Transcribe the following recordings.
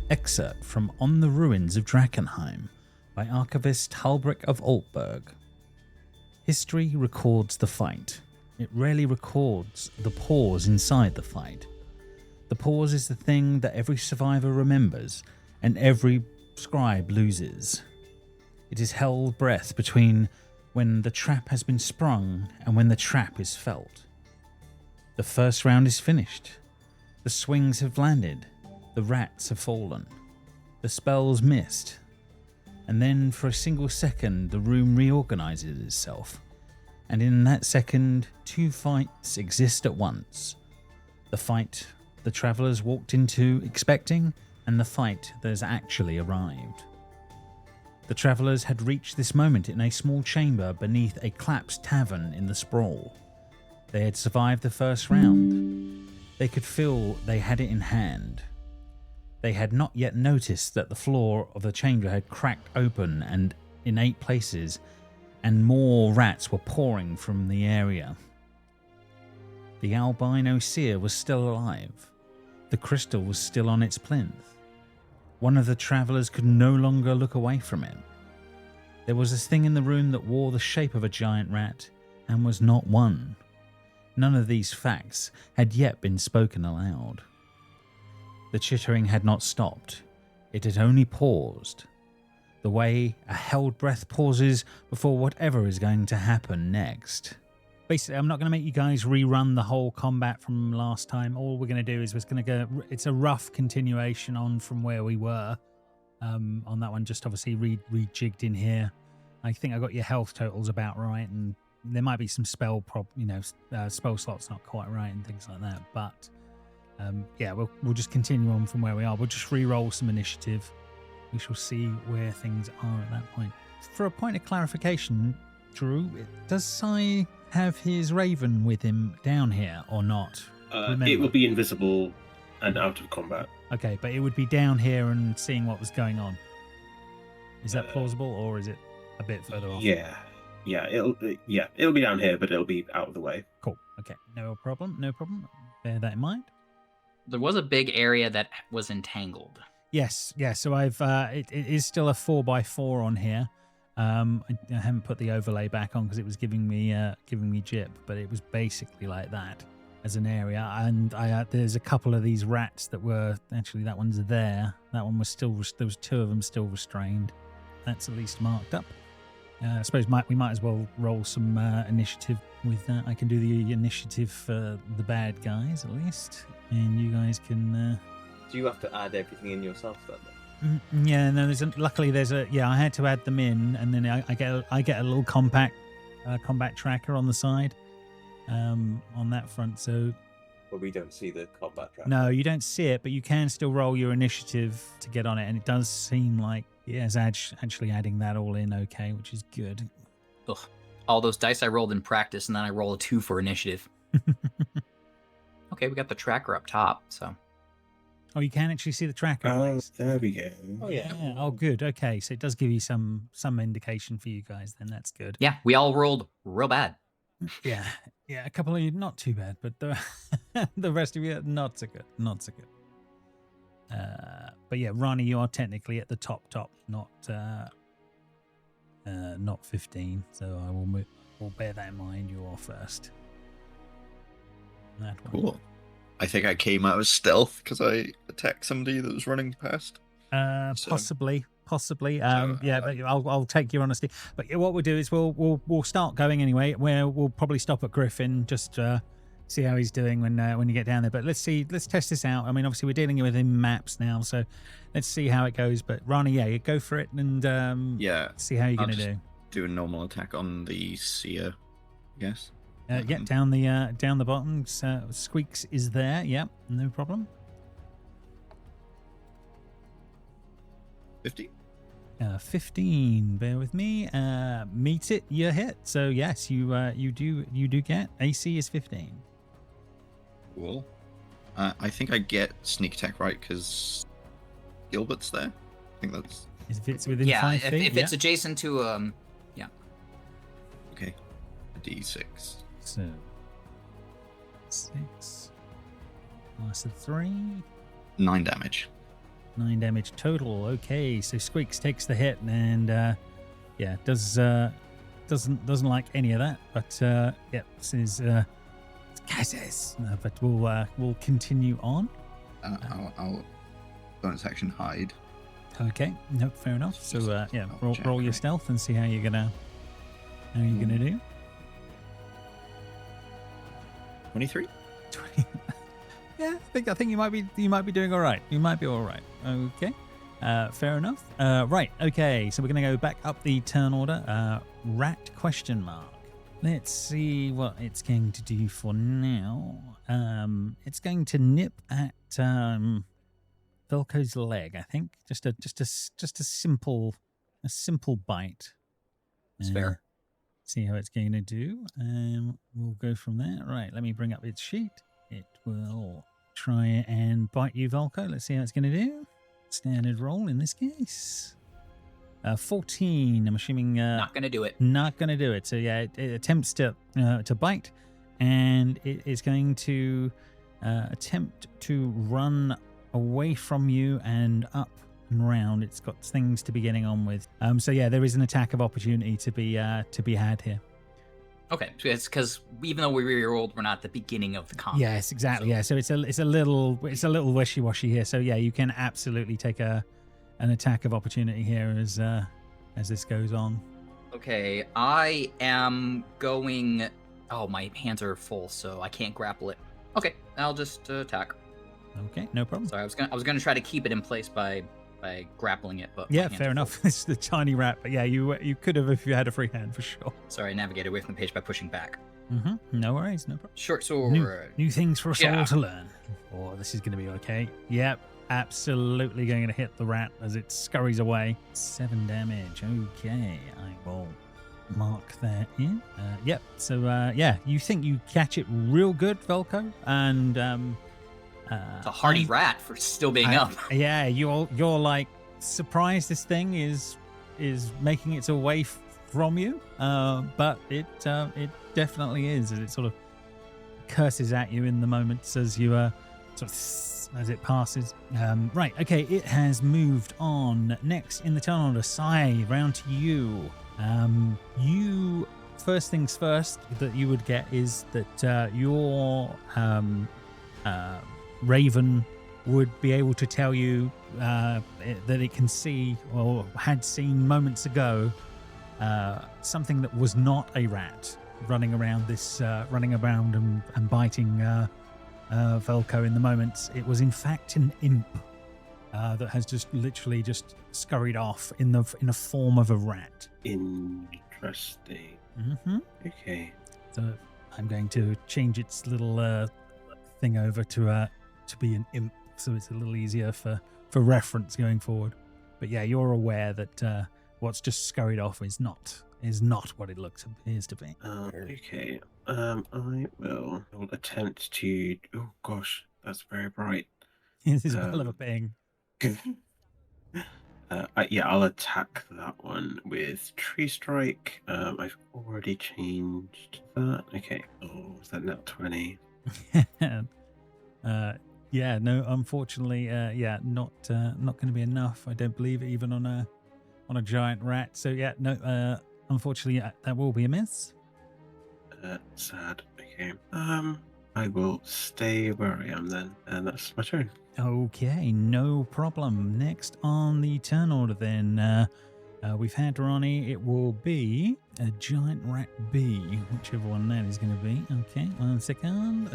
Excerpt from On the Ruins of Drakkenheim by Archivist Halbrick of Altberg. History records the fight. It rarely records the pause inside the fight. The pause is the thing that every survivor remembers and every scribe loses. It is held breath between when the trap has been sprung and when the trap is felt. The first round is finished. The swings have landed. The rats have fallen. The spell's missed. And then for a single second the room reorganizes itself. And in that second, two fights exist at once. The fight the travellers walked into expecting, and the fight that has actually arrived. The travellers had reached this moment in a small chamber beneath a collapsed tavern in the sprawl. They had survived the first round. They could feel they had it in hand. They had not yet noticed that the floor of the chamber had cracked open and in 8 places, and more rats were pouring from the area. The albino Seer was still alive. The crystal was still on its plinth. One of the travellers could no longer look away from it. There was this thing in the room that wore the shape of a giant rat and was not one. None of these facts had yet been spoken aloud. The chittering had not stopped. It had only paused. The way a held breath pauses before whatever is going to happen next. Basically, I'm not going to make you guys rerun the whole combat from last time. All we're going to do is it's a rough continuation on from where we were on that one. Just obviously rejigged in here. I think I got your health totals about right, and there might be some spell spell slots not quite right and things like that. But yeah, we'll just continue on from where we are. We'll just re-roll some initiative. We shall see where things are at that point. For a point of clarification, Drew, does Sai have his raven with him down here or not? It will be invisible and out of combat. Okay, but it would be down here and seeing what was going on. Is that plausible, or is it a bit further off? Yeah, it'll be down here, but it'll be out of the way. Cool. Okay, no problem. Bear that in mind. There was a big area that was entangled. Yes. So I've it is still a 4x4 on here. I haven't put the overlay back on because it was giving me jip, but it was basically like that as an area. And there's a couple of these rats that were actually, that one's there. That one was still, there was 2 of them still restrained. That's at least marked up. I suppose we might as well roll some initiative with that. I can do the initiative for the bad guys at least, and you guys can. Do you have to add everything in yourself then? Yeah, no. Luckily, I had to add them in, and then I get a little combat tracker on the side, on that front. So, but we don't see the combat tracker. No, you don't see it, but you can still roll your initiative to get on it, and it does seem like it is actually adding that all in okay, which is good. Ugh. All those dice I rolled in practice, and then I roll a 2 for initiative. Okay, we got the tracker up top, so. Oh, you can actually see the tracker. Oh, there we go. Oh, yeah. Oh, good. Okay, so it does give you some indication for you guys. Then that's good. Yeah, we all rolled real bad. Yeah. A couple of you not too bad, but the rest of you not so good. But yeah, Ronnie, you are technically at the top, not 15. So I will bear that in mind. You are first. That one. Cool. I think I came out as stealth because I attacked somebody that was running past. Possibly. Yeah, but I'll take your honesty. But what we'll do is we'll start going anyway. Where we'll probably stop at Griffin, just see how he's doing when you get down there. But let's test this out. I mean, obviously we're dealing with him maps now, so let's see how it goes. But Ronnie, yeah, go for it and see how you're going to do a normal attack on the Seer, I guess. Down the bottom. Squeaks is there. Yep, no problem. 50. 15. Bear with me. Meet it. You're hit. So yes, you do get AC is 15. Cool. I think I get sneak attack right because Gilbert's there. I think that's. If it's within 5 feet. If it's adjacent to yeah. Okay. A D6. So 6 plus a 3. 9 damage. 9 damage total. Okay, so Squeaks takes the hit and yeah, doesn't like any of that. But yeah, this is Kazes. But we'll continue on. I'll bonus action hide. Okay, nope, fair enough. So yeah, roll your stealth and see how you're gonna do. 23. 20. Yeah, I think you might be doing all right. You might be all right. Okay, fair enough. Right. Okay, so we're gonna go back up the turn order. Rat question mark. Let's see what it's going to do for now. It's going to nip at Velko's leg. I think just a simple bite. It's fair. See how it's going to do. We'll go from there. Right, let me bring up its sheet. It will try and bite you, Velko. Let's see how it's going to do. Standard roll in this case. 14. I'm assuming. Not going to do it. Not going to do it. So yeah, it attempts to bite, and it is going to attempt to run away from you and up and round. It's got things to be getting on with. So yeah, there is an attack of opportunity to be had here. Okay, so it's because even though we rerolled, we're not at the beginning of the combat. Yes, exactly. So. Yeah, so it's a little wishy-washy here. So yeah, you can absolutely take an attack of opportunity here as this goes on. Okay, I am going. Oh, my hands are full, so I can't grapple it. Okay, I'll just attack. Okay, no problem. Sorry, I was gonna try to keep it in place by grappling it, but yeah, fair enough. It's the tiny rat, but yeah, you could have if you had a free hand for sure. Sorry, I navigated away from the page by pushing back. No worries, no problem. Short sword. New things for us all to learn. Oh, this is gonna be okay. Yep, absolutely going to hit the rat as it scurries away. 7 damage. Okay, I will mark that in. Yep. So yeah, you think you catch it real good, Velko, and it's a hardy rat for still being up. Yeah, you're like surprised this thing is making its way from you, but it definitely is. It sort of curses at you in the moments as you sort of as it passes. Right, okay, it has moved on. Next in the turn order, Sai, round to you. You first things first that you would get is that your Raven would be able to tell you that it can see or had seen moments ago something that was not a rat running around and biting Velko in the moments. It was in fact an imp that has just literally just scurried off in a form of a rat. Interesting. Okay. So I'm going to change its little thing over to be an imp, so it's a little easier for reference going forward. But yeah, you're aware that what's just scurried off is not what it appears to be. Okay. I will attempt to. Oh gosh, that's very bright. This is a hell of a ping. Yeah, I'll attack that one with Tree Strike. I've already changed that. Okay. Oh, is that net 20? Yeah, no, unfortunately, yeah, not going to be enough. I don't believe, even on a giant rat. So yeah, no, unfortunately, that will be a miss. Sad. Okay. I will stay where I am then, and that's my turn. Okay, no problem. Next on the turn order then, we've had Ronnie. It will be a giant rat B, whichever one that is going to be. Okay, 1 second.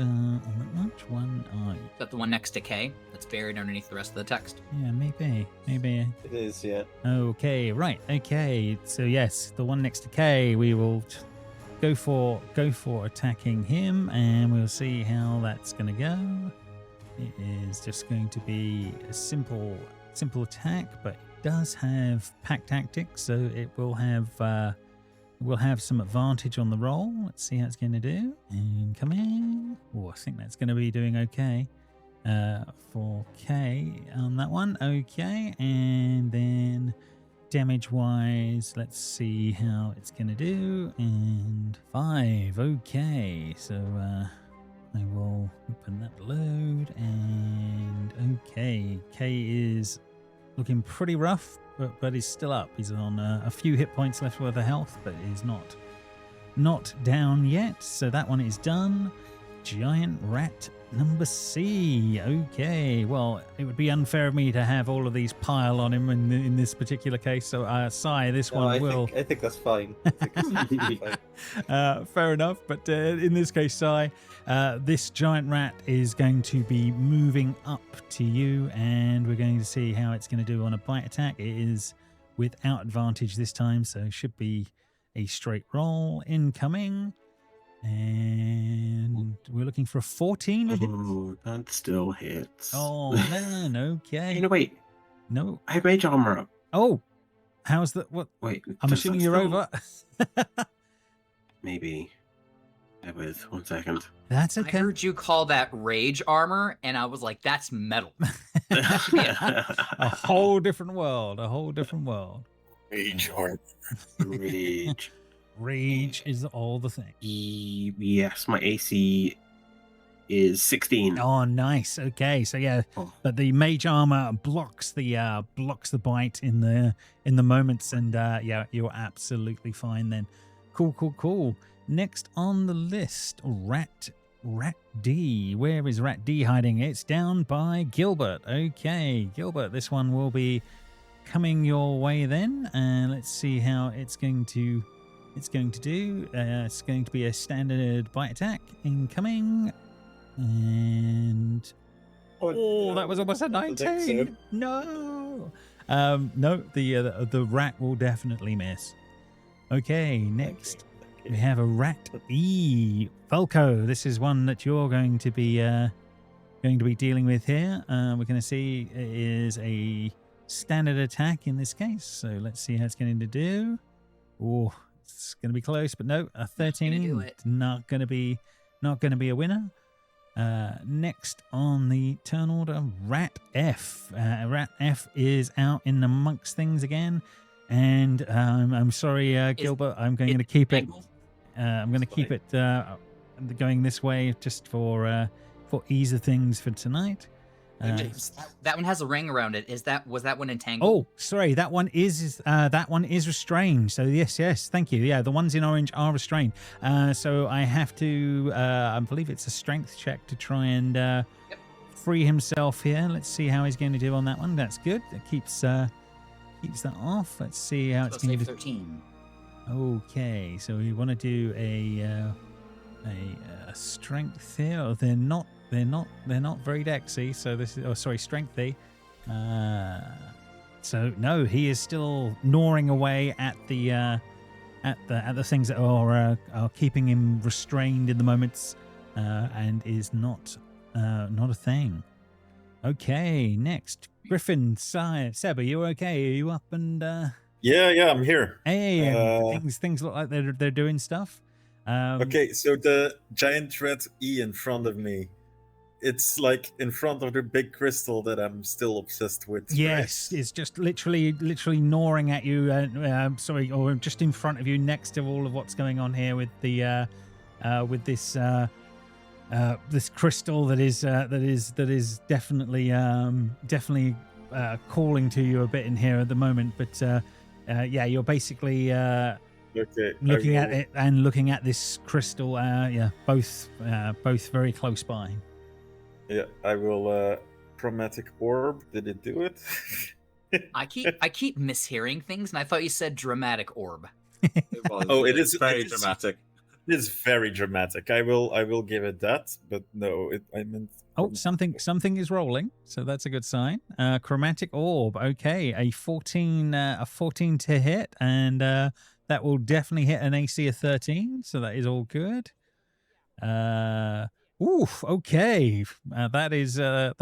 Which one are you? Is that the one next to K that's buried underneath the rest of the text? Yeah, maybe. It is, yeah. Okay, right. Okay, so yes, the one next to K, we will go for attacking him, and we'll see how that's going to go. It is just going to be a simple attack, but it does have pack tactics, so it will have some advantage on the roll. Let's see how it's going to do. And come in. Oh, I think that's going to be doing okay for K on that one. Okay, and then damage-wise, let's see how it's going to do. And 5. Okay, so I will open that load, and okay, K is looking pretty rough, but he's still up. He's on a few hit points left worth of health, but he's not down yet. So that one is done. Giant rat number C. Okay, well, it would be unfair of me to have all of these pile on him in this particular case. So, Sai, this one I will. think that's fine. I think that's completely fine. Fair enough, but in this case, Sai, this giant rat is going to be moving up to you, and we're going to see how it's going to do on a bite attack. It is without advantage this time, so it should be a straight roll incoming. And we're looking for a 14. Oh, that still hits. Oh, man, okay. No, wait. No. I have mage armor up. Oh, how's that? What? Wait. I'm does assuming that you're still- over. Maybe. Bear with 1 second. That's I okay. heard you call that rage armor, and I was like, that's metal. A whole different world. A whole different world. Rage armor. Rage. Rage is all the thing. Yes, my AC is 16. Oh, nice. Okay, so yeah, Oh. but the mage armor blocks the bite in the moments, and yeah, you're absolutely fine then. Cool. Next on the list, Rat D. Where is Rat D hiding? It's down by Gilbert. Okay, Gilbert, this one will be coming your way then, and let's see how it's going to do. It's going to be a standard bite attack incoming, and that was almost a 19. No, no, the rat will definitely miss. Okay, next we have a Rat E. Falco. This is one that you're going to be dealing with here. We're going to see it is a standard attack in this case. So let's see how it's going to do. Oh, it's going to be close, but no, a 13. Not going to be a winner. Next on the turn order, Rat F. Rat F is out in amongst things again, and I'm sorry, Gilbert. I'm going to keep it. I'm going to keep it going this way just for ease of things for tonight. That one has a ring around it. Was that one entangled? Oh, sorry, that one is restrained. So yes, thank you. Yeah, the ones in orange are restrained. So I have to, I believe it's a strength check to try and free himself here. Let's see how he's going to do on that one. That's good. That keeps that off. Let's see how it's going to do. 13. Okay, so we want to do a strength here. Oh, they're not very dexy. So this is strengthy. So no, he is still gnawing away at the things that are keeping him restrained in the moments, and is not a thing. Okay, next, Griffin, Seb, are you okay? Are you up and? Yeah, I'm here. Hey, things look like they're doing stuff. Okay, so the giant red E in front of me, it's like in front of the big crystal that I'm still obsessed with. Yes, right? it's just literally gnawing at you. Or just in front of you, next to all of what's going on here with the with this crystal that is definitely calling to you a bit in here at the moment. But yeah, you're basically looking at it and looking at this crystal. Both very close by. Yeah, I will. Chromatic orb. Did it do it? I keep mishearing things, and I thought you said dramatic orb. Oh, it is very dramatic. It is very dramatic. I will give it that, but no, I meant. Oh, something is rolling, so that's a good sign. Chromatic orb. Okay, a 14 to hit, and that will definitely hit an AC of 13. So that is all good. Oof. Okay, that is a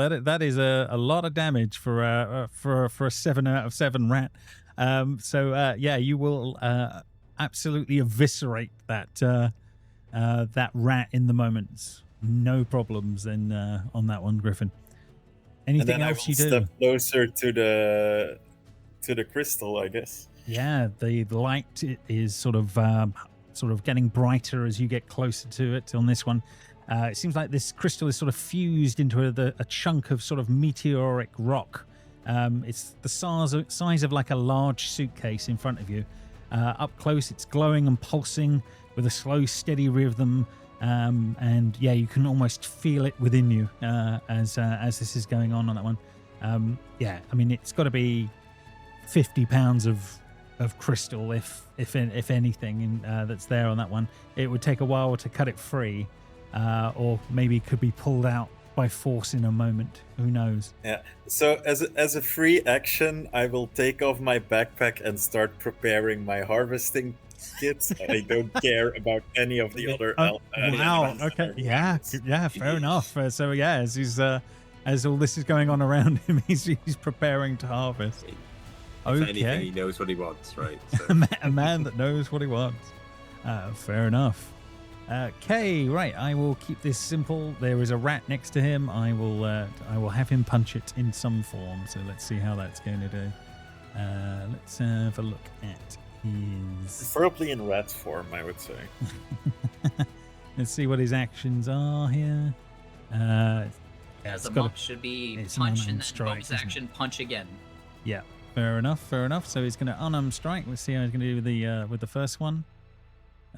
lot of damage for a 7 out of 7 rat. So yeah, you will absolutely eviscerate that rat in the moments. No problems then on that one, Griffin. Anything else you do? Step closer to the crystal, I guess. Yeah, the light is sort of getting brighter as you get closer to it on this one. It seems like this crystal is sort of fused into a chunk of sort of meteoric rock It's the size of like a large suitcase in front of you. Up close, it's glowing and pulsing with a slow, steady rhythm. And yeah, you can almost feel it within you as this is going on that one. Yeah, I mean, it's got to be 50 pounds of crystal, if anything, that's there on that one. It would take a while to cut it free, or maybe it could be pulled out by force in a moment. Who knows? Yeah. So as a free action, I will take off my backpack and start preparing my harvesting kits. I don't care about any of the other. Wow. Okay. Yeah. Fair enough. So yeah, as all this is going on around him, he's preparing to harvest. If anything, he knows what he wants, right? So. A man that knows what he wants. Fair enough. Okay, right. I will keep this simple. There is a rat next to him. I will have him punch it in some form. So let's see how that's going to do. Let's have a look at his. Preferably in rat form, I would say. Let's see what his actions are here. The monk should be punch and then bonus action, punch again. Yeah, fair enough. So he's going to unarmed strike. Let's see how he's going to do with the first one.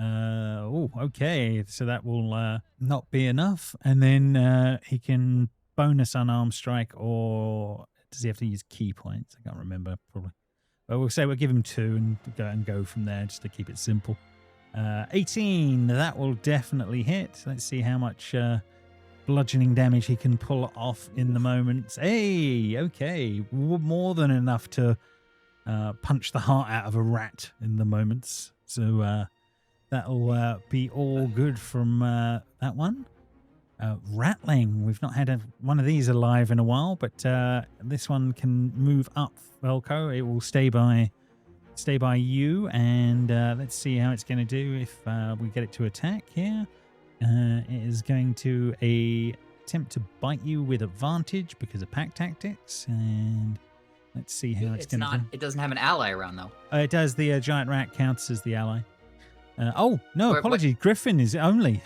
Okay. So that will not be enough. And then he can bonus unarmed strike, or does he have to use key points? I can't remember, probably. But we'll say we'll give him 2 and go from there just to keep it simple. 18. That will definitely hit. Let's see how much bludgeoning damage he can pull off in the moment. Hey, okay. More than enough to punch the heart out of a rat in the moments. So that'll be all good from that one. Ratling. We've not had one of these alive in a while, but this one can move up, Velko. It will stay by you, and let's see how it's going to do if we get it to attack here. It is going to attempt to bite you with advantage because of pack tactics, and let's see how it's going to do. It doesn't have an ally around, though. It does. The giant rat counts as the ally. Apologies. Griffin is only.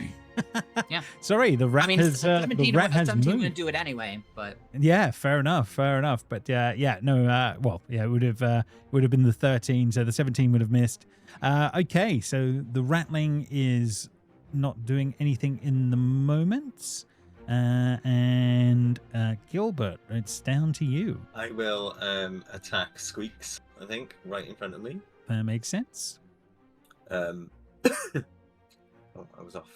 Yeah. Sorry, the rat has. The rat has moved. Going to do it anyway, but. Yeah, fair enough. But it would have been the 13, so the 17 would have missed. Okay, so the rattling is not doing anything in the moment. And Gilbert, it's down to you. I will attack Squeaks, I think, right in front of me. That makes sense. I was off.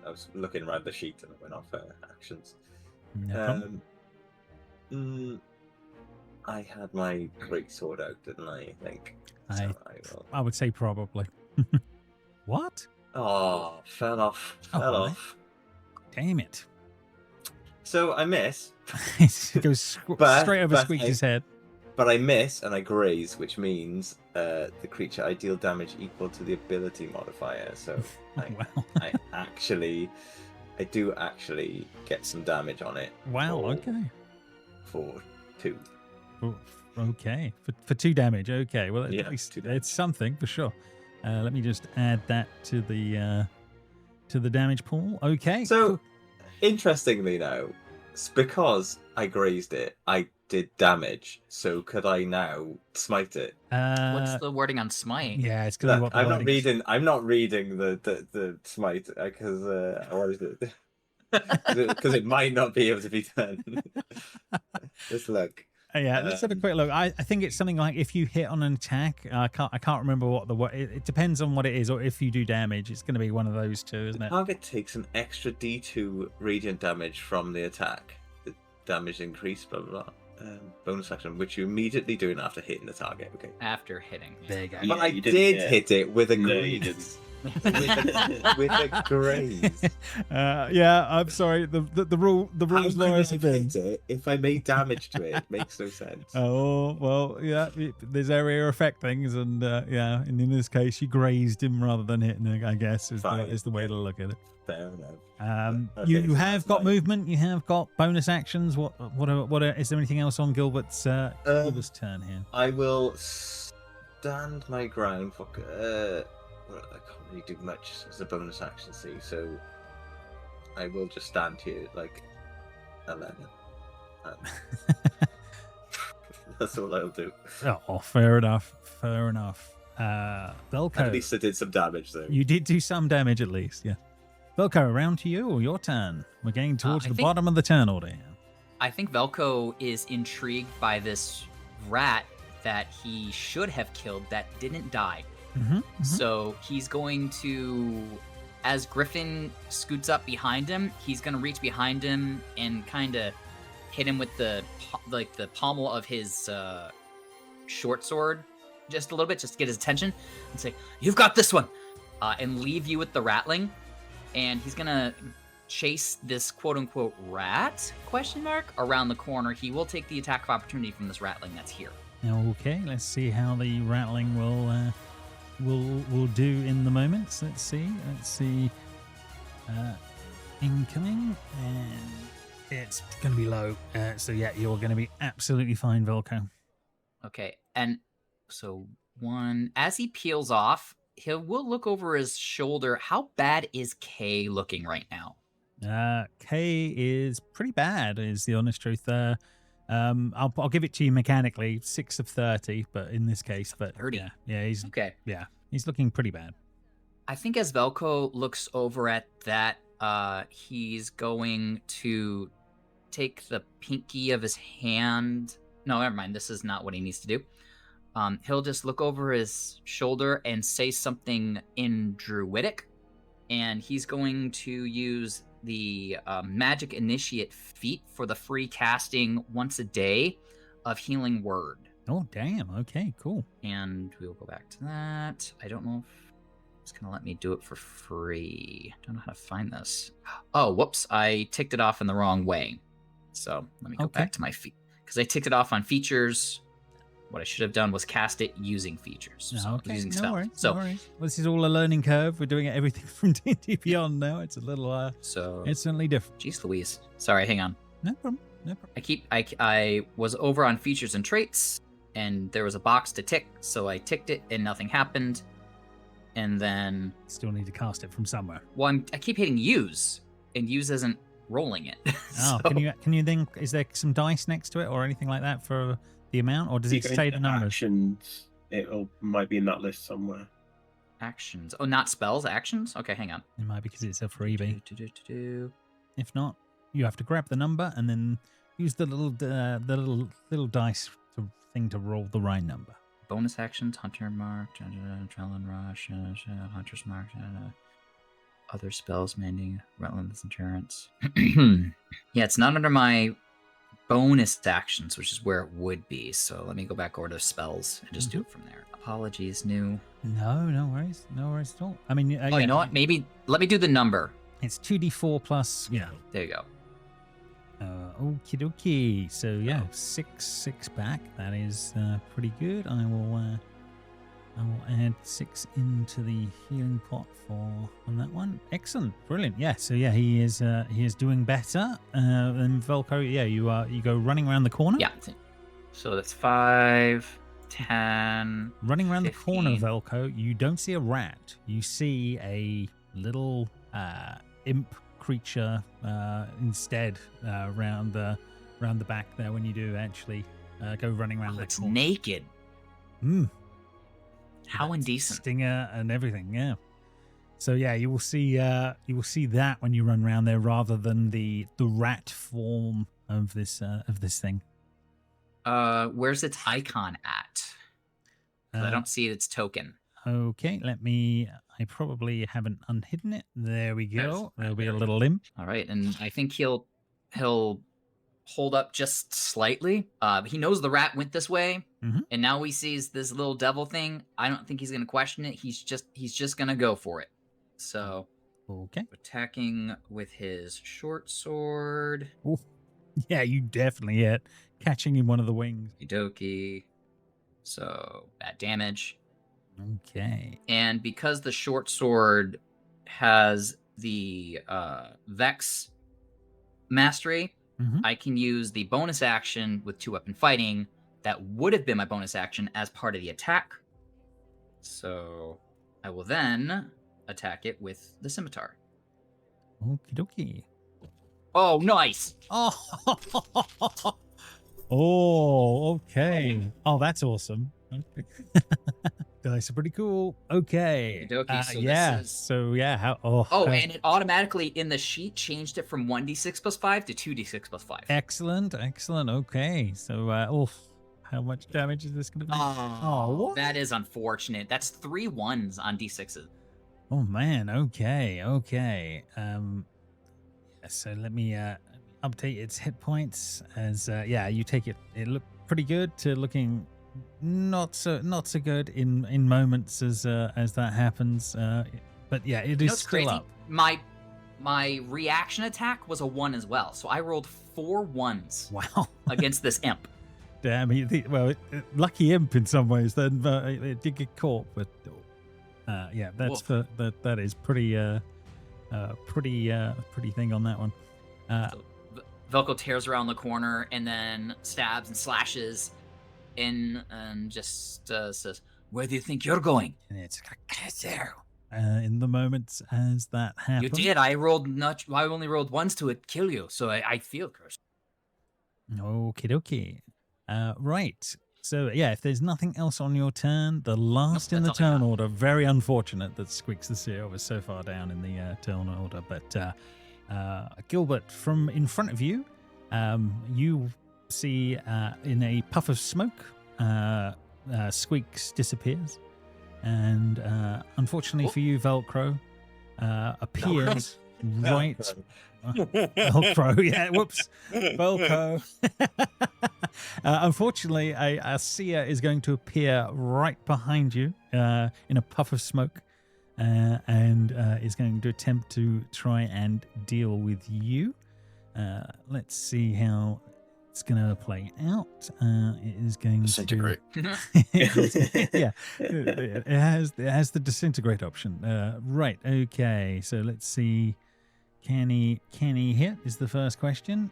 I was looking around the sheet and I went off actions. No problem. I had my great sword out, didn't I think? I would say probably. What? Oh, fell off. Fell off. Damn it. So I miss. It goes straight over Squeaks' head. But I miss and I graze, which means the creature I deal damage equal to the ability modifier. So I do actually get some damage on it. Wow, okay. For 2. Okay, for 2 damage. Okay, well, at least it's something for sure. Let me just add that to the damage pool. Okay. So, interestingly now, because I grazed it, I did damage. So could I now smite it? What's the wording on smite? Yeah, it's because I'm not reading the smite because what is it? Because it might not be able to be done. Just look. Yeah, let's have a quick look. I think it's something like if you hit on an attack. I can't remember what it depends on what it is, or if you do damage, it's going to be one of those two, isn't it? The target takes an extra D2 radiant damage from the attack. The damage increase, blah blah blah. Bonus action, which you immediately doing after hitting the target. Okay. After hitting. There you go. But I did hit it with a graze. with a graze. I'm sorry. The rules lawyers have been. If I made damage to it, it makes no sense. Oh well, yeah. There's area effect things, and and in this case, you grazed him rather than hitting him. I guess is the way to look at it. Fair enough. You have got movement. You have got bonus actions. What is there anything else on Gilbert's turn here? I will stand my ground for. I can't really do much as a bonus action, so I will just stand here like 11. That's all I'll do. Oh, fair enough. Fair enough. Velko. At least I did some damage, though. You did do some damage at least, yeah. Velko, around to you or your turn? We're getting towards the bottom of the turn order here. I think Velko is intrigued by this rat that he should have killed that didn't die. So he's going to, as Griffin scoots up behind him, he's going to reach behind him and kind of hit him with the pommel of his short sword just a little bit, just to get his attention, and say, "You've got this one," and leave you with the ratling. And he's going to chase this quote-unquote rat, around the corner. He will take the attack of opportunity from this rattling that's here. Okay, let's see how the rattling will do in the moments. Let's see. Incoming, and it's going to be low. So yeah, you're going to be absolutely fine, Velko. Okay, and so as he peels off, will look over his shoulder. How bad is Kay looking right now? Kay is pretty bad, is the honest truth. I'll give it to you mechanically, 6 of 30, but in this case, 30. Yeah, he's okay. Yeah, he's looking pretty bad. I think as Velko looks over at that, he's going to take the pinky of his hand. No, never mind. This is not what he needs to do. He'll just look over his shoulder and say something in Druidic, and he's going to use the Magic Initiate feat for the free casting once a day of Healing Word. Oh, damn. Okay, cool. And we'll go back to that. I don't know if it's going to let me do it for free. I don't know how to find this. Oh, whoops. I ticked it off in the wrong way. So let me go back to my feet. Because I ticked it off on features. What I should have done was cast it using features. So using spells. Worries, so no worries. Well, this is all a learning curve. We're doing everything from D&D Beyond now. It's a little so it's certainly different. Jeez Louise. Sorry, hang on. No problem. I was over on features and traits, and there was a box to tick, so I ticked it and nothing happened. And then still need to cast it from somewhere. Well, I keep hitting use, and use isn't rolling it. Oh, so, can you then? Is there some dice next to it or anything like that for the amount, or does it say the numbers? Actions. It might be in that list somewhere. Actions. Oh, not spells. Actions. Okay, hang on. It might be because it's a freebie. If not, you have to grab the number and then use the little dice thing to roll the right number. Bonus actions: Hunter Mark, Adrenaline Rush, Hunter's Mark, other spells, Mending, Relentless Endurance. Yeah, it's not under my bonus actions, which is where it would be. So let me go back over to spells and just do it from there. Apologies, new. No worries. No worries at all. I mean, oh, you know what? Maybe let me do the number. It's 2d4 plus. Yeah. There you go. Okie dokie. So yeah, 6 back. That is pretty good. I will add 6 into the healing pot on that one. Excellent, brilliant. Yeah. So yeah, he is doing better. And Velko, yeah, you go running around the corner. Yeah. So that's 5, 10. Running around 15. the corner, Velko. You don't see a rat. You see a little imp creature instead around the back there when you do actually go running around. It's naked. How indecent. Stinger and everything, yeah. So yeah, you will see that when you run around there rather than the rat form of this thing. Where's its icon at? I don't see its token. Okay, I probably haven't unhidden it. There we go. There'll be a little imp. All right, and I think he'll hold up just slightly. He knows the rat went this way, and now he sees this little devil thing. I don't think he's going to question it. He's just going to go for it. So, okay, attacking with his short sword. Ooh. Yeah, you definitely hit, catching in one of the wings. Okie. So bad damage. Okay. And because the short sword has the Vex mastery, I can use the bonus action with 2-weapon fighting that would have been my bonus action as part of the attack. So I will then attack it with the scimitar. Okie dokie. Oh, nice. Oh, Okay. Oh, that's awesome. Dice are pretty cool. Okay. Okey-dokey, so yeah. this is- So yeah. How? Oh, and it automatically in the sheet changed it from 1d6 plus 5 to 2d6 plus 5. Excellent. Excellent. Okay. So, how much damage is this going to be? Oh, what? that is unfortunate. That's 3 1s on d6s. Oh man. Okay. Okay. So let me update its hit points as you take it. It looked pretty good to looking not so good in moments as that happens. But yeah, it is It's still crazy. up. My reaction attack was a 1 as well, so I rolled 4 1s Wow. against this imp. Damn. Lucky imp in some ways. Then it did get caught, but yeah, that's that is pretty pretty thing on that one. So Velko tears around the corner and then stabs and slashes in and just says, "Where do you think you're going?" And it's in the moments as that happens. You did. I only rolled 1s to kill you, so I feel cursed. Okie dokie. Right. So yeah, if there's nothing else on your turn, the last in the that's all I turn got. order. Very unfortunate that Squeaks the Seer was so far down in the turn order. But Gilbert, from in front of you, you see in a puff of smoke, Squeaks disappears, and unfortunately for you, Velcro appears right. Velcro, yeah, whoops. Velcro. Unfortunately, a seer is going to appear right behind you in a puff of smoke and is going to attempt to try and deal with you. Let's see how it's going to play out. It is going Disintegrate. yeah, it has the disintegrate option. Right, okay, so let's see. Can he hit is the first question.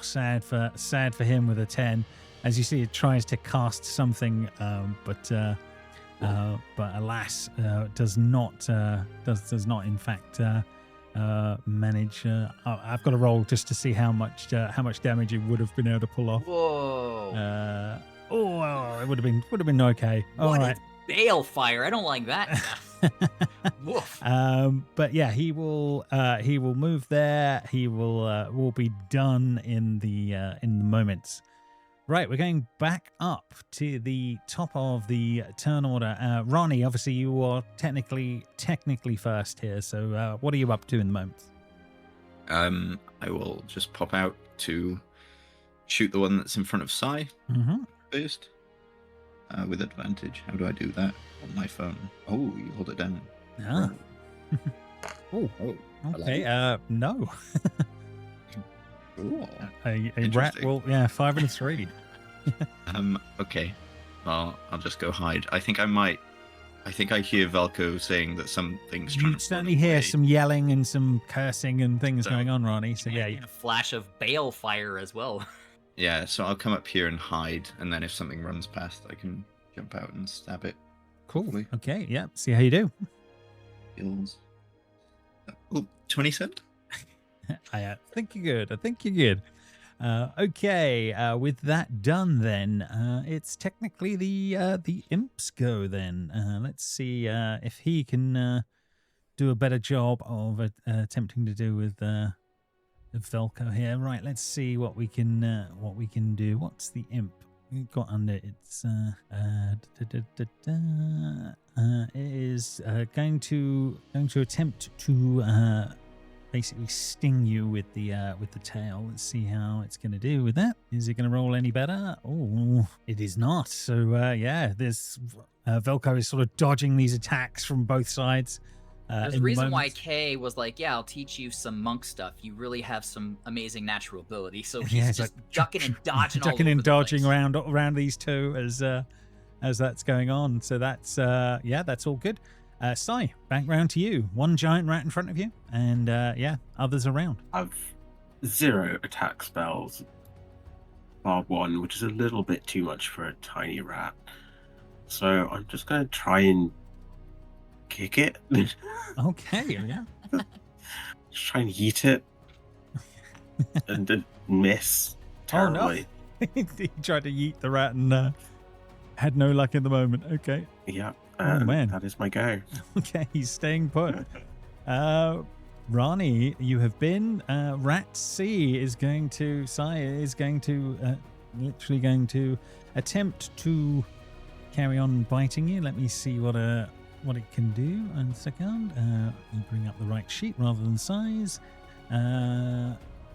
Sad for him with a 10. As you see, it tries to cast something, but alas, does not in fact manage. I've got to roll just to see how much damage it would have been able to pull off. Whoa. It would have been okay. All What right. is balefire? I don't like that. Woof. But yeah, he will move there. He will be done in the moments. Right, we're going back up to the top of the turn order. Ronnie, obviously you are technically first here. So what are you up to in the moments? I will just pop out to shoot the one that's in front of Sai first. With advantage. How do I do that on my phone? Oh, you hold it down. Ah. Oh, okay. No. Cool. A rat Interesting. will, 5 and 3. Okay. Well, I'll just go hide. I think I hear Velko saying that something's trying You to certainly run hear away. some yelling and some cursing and things going on, Ronnie. So yeah, And a flash of balefire as well. Yeah, so I'll come up here and hide, and then if something runs past, I can jump out and stab it. cool. Hopefully. Okay, yeah. See how you do. Skills. Oh, 27? I think you're good. Okay, with that done, then it's technically the imps go. Then let's see if he can do a better job of attempting to do with Velko here. Right, let's see what we can do. What's the imp got under its? It is going to attempt to basically sting you with the tail. Let's see how it's going to do with that. Is it going to roll any better? Oh, it is not. So this Velko is sort of dodging these attacks from both sides. There's in a the reason why moment. Kay was like, yeah, I'll teach you some monk stuff. You really have some amazing natural ability. So he's Yeah, it's just like ducking and dodging all ducking over and the dodging place. around these two as that's going on. So that's that's all good. Sai, back round to you. One giant rat in front of you, and others around. I've 0 attack spells, bar 1, which is a little bit too much for a tiny rat. So I'm just going to try and kick it. Okay, yeah. Just try and yeet it. And then miss Oh, no. terribly. He tried to yeet the rat and had no luck in the moment. Okay. Yeah. Oh, man. That is my go. Okay, he's staying put. Rani, you have been. Rat C is going to. Sire is going to. Literally going to attempt to carry on biting you. Let me see what it can do. 1 second. You bring up the right sheet rather than size.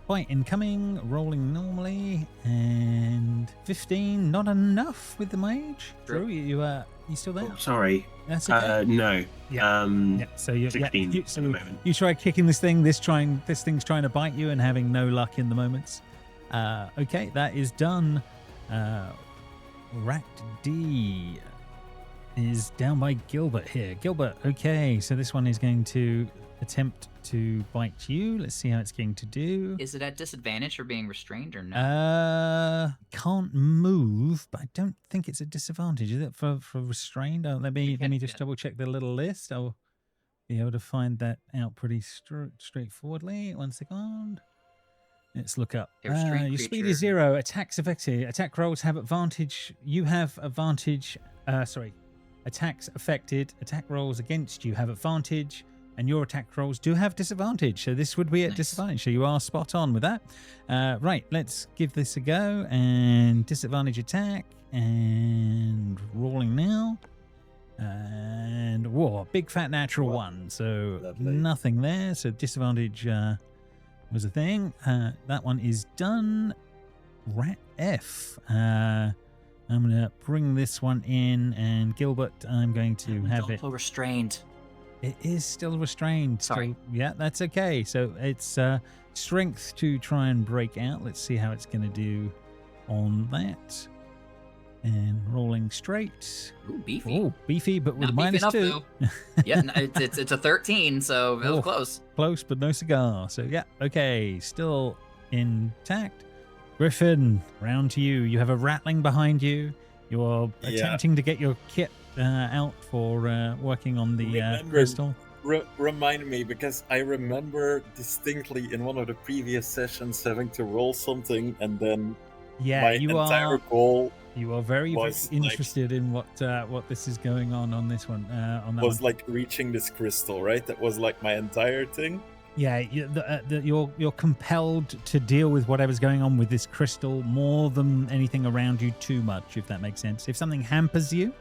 Bite incoming, rolling normally, and 15. Not enough with the mage. Drew, you still there? Oh, sorry. That's okay. No. Yeah. So you 16 so at the moment. you try kicking this thing. This thing's trying to bite you and having no luck in the moments. Okay, that is done. Rat D is down by Gilbert here. Gilbert, okay, so this one is going to attempt to bite you. Let's see how it's going to do. Is it at disadvantage for being restrained or no? Can't move, but I don't think it's a disadvantage. Is it for restrained? Let me just double check the little list. I'll be able to find that out pretty straightforwardly. 1 second. Let's look up. Your speed is 0. Attacks affected. Attack rolls have advantage. You have advantage. Attacks affected. Attack rolls against you have advantage. And your attack rolls do have disadvantage. So this would be at disadvantage. So you are spot on with that. Right, let's give this a go. And disadvantage attack. And rolling now. And whoa, big fat natural 1. So lovely. Nothing there. So disadvantage was a thing. That one is done. Rat F. I'm going to bring this one in. And Gilbert, I'm going to have it. Restrained. It is still restrained. Sorry. So, yeah, that's okay. So it's strength to try and break out. Let's see how it's going to do on that. And rolling straight. Ooh, beefy. Oh, beefy, but with Not beefy -2. enough, yeah, it's a 13, so it was close. Close, but no cigar. So yeah, okay, still intact. Griffin, round to you. You have a rattling behind you. You're attempting to get your kit out for working on the crystal. Remind me, because I remember distinctly in one of the previous sessions having to roll something, and then my entire goal. You are very interested in what this is going on this one. On that was one. Like reaching this crystal, right? That was like my entire thing. Yeah, you're compelled to deal with whatever's going on with this crystal more than anything around you too much, if that makes sense. If something hampers you,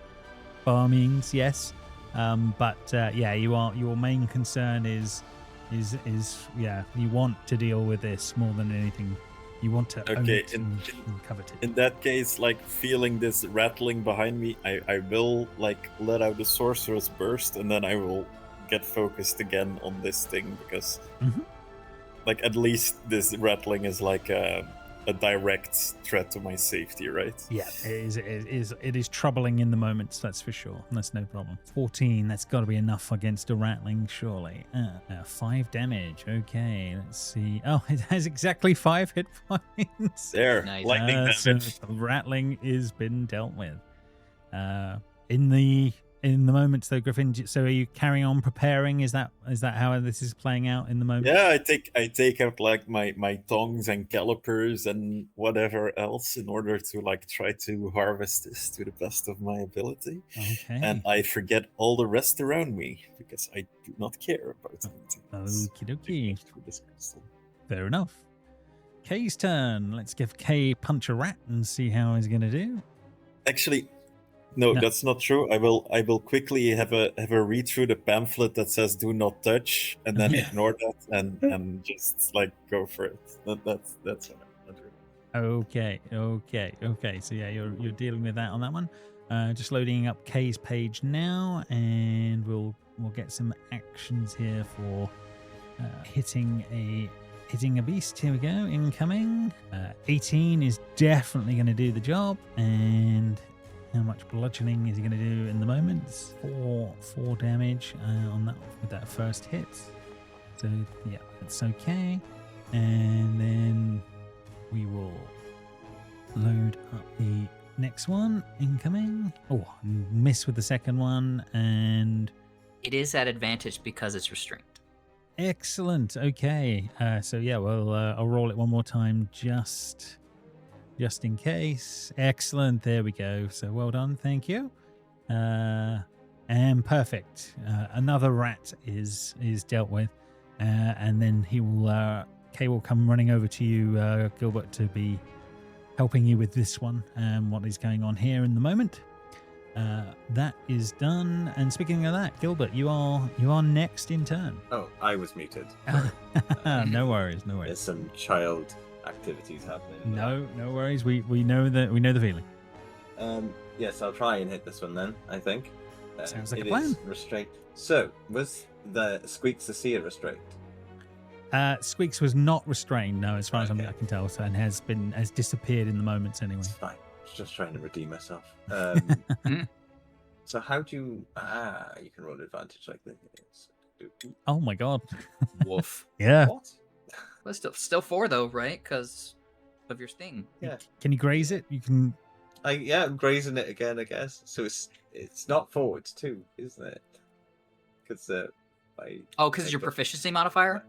by all means, yes. Your main concern is you want to deal with this more than anything. You want to own it and covet it. In that case, like feeling this rattling behind me, I will like let out the sorcerer's burst, and then I will get focused again on this thing, because like at least this rattling is like a direct threat to my safety, right? Yeah, it is troubling in the moments, that's for sure. That's no problem. 14, that's got to be enough against a rattling, surely. 5 damage. Okay, let's see. Oh, it has exactly 5 hit points. There, nice. lightning damage. So rattling has been dealt with. In the moments though, Griffin, so are you carrying on preparing? Is that how this is playing out in the moment? Yeah, I take out like my tongs and calipers and whatever else in order to like try to harvest this to the best of my ability. Okay. And I forget all the rest around me because I do not care about anything else. Okie dokie. Fair enough. Kay's turn. Let's give Kay punch a rat and see how he's gonna do. Actually, no, that's not true. I will quickly have a read through the pamphlet that says "Do not touch," and then ignore that and just like go for it. That's what I'm doing. Okay. So yeah, you're dealing with that on that one. Just loading up Kay's page now, and we'll get some actions here for hitting a beast. Here we go. Incoming. 18 is definitely going to do the job, and how much bludgeoning is he going to do in the moments? 4 damage on that with that first hit. So yeah, that's okay. And then we will load up the next one. Incoming. Oh, miss with the second one, and it is at advantage because it's restrained. Excellent. Okay. So yeah, well, I'll roll it one more time just just in case. Excellent. There we go. So well done. Thank you. And perfect. Another rat is dealt with, and then he will. Kay will come running over to you, Gilbert, to be helping you with this one and what is going on here in the moment. That is done. And speaking of that, Gilbert, you are next in turn. Oh, I was muted. No worries. There's some child activities happening. No worries. We know the feeling. Yes, I'll try and hit this one then, I think. Sounds like a it plan. is restrained. So, was the Squeaks the Seer restrained? Squeaks was not restrained, no, as far as Okay. I can tell, so, and has disappeared in the moments anyway. It's fine. I was just trying to redeem myself. So how do you... you can roll advantage like this. Oh my god. Woof. Yeah. What? Well, still 4 though, right? Because of your sting. Yeah. Can you graze it? You can. I'm grazing it again, I guess. So it's not forwards too, isn't it? Because Because your proficiency modifier.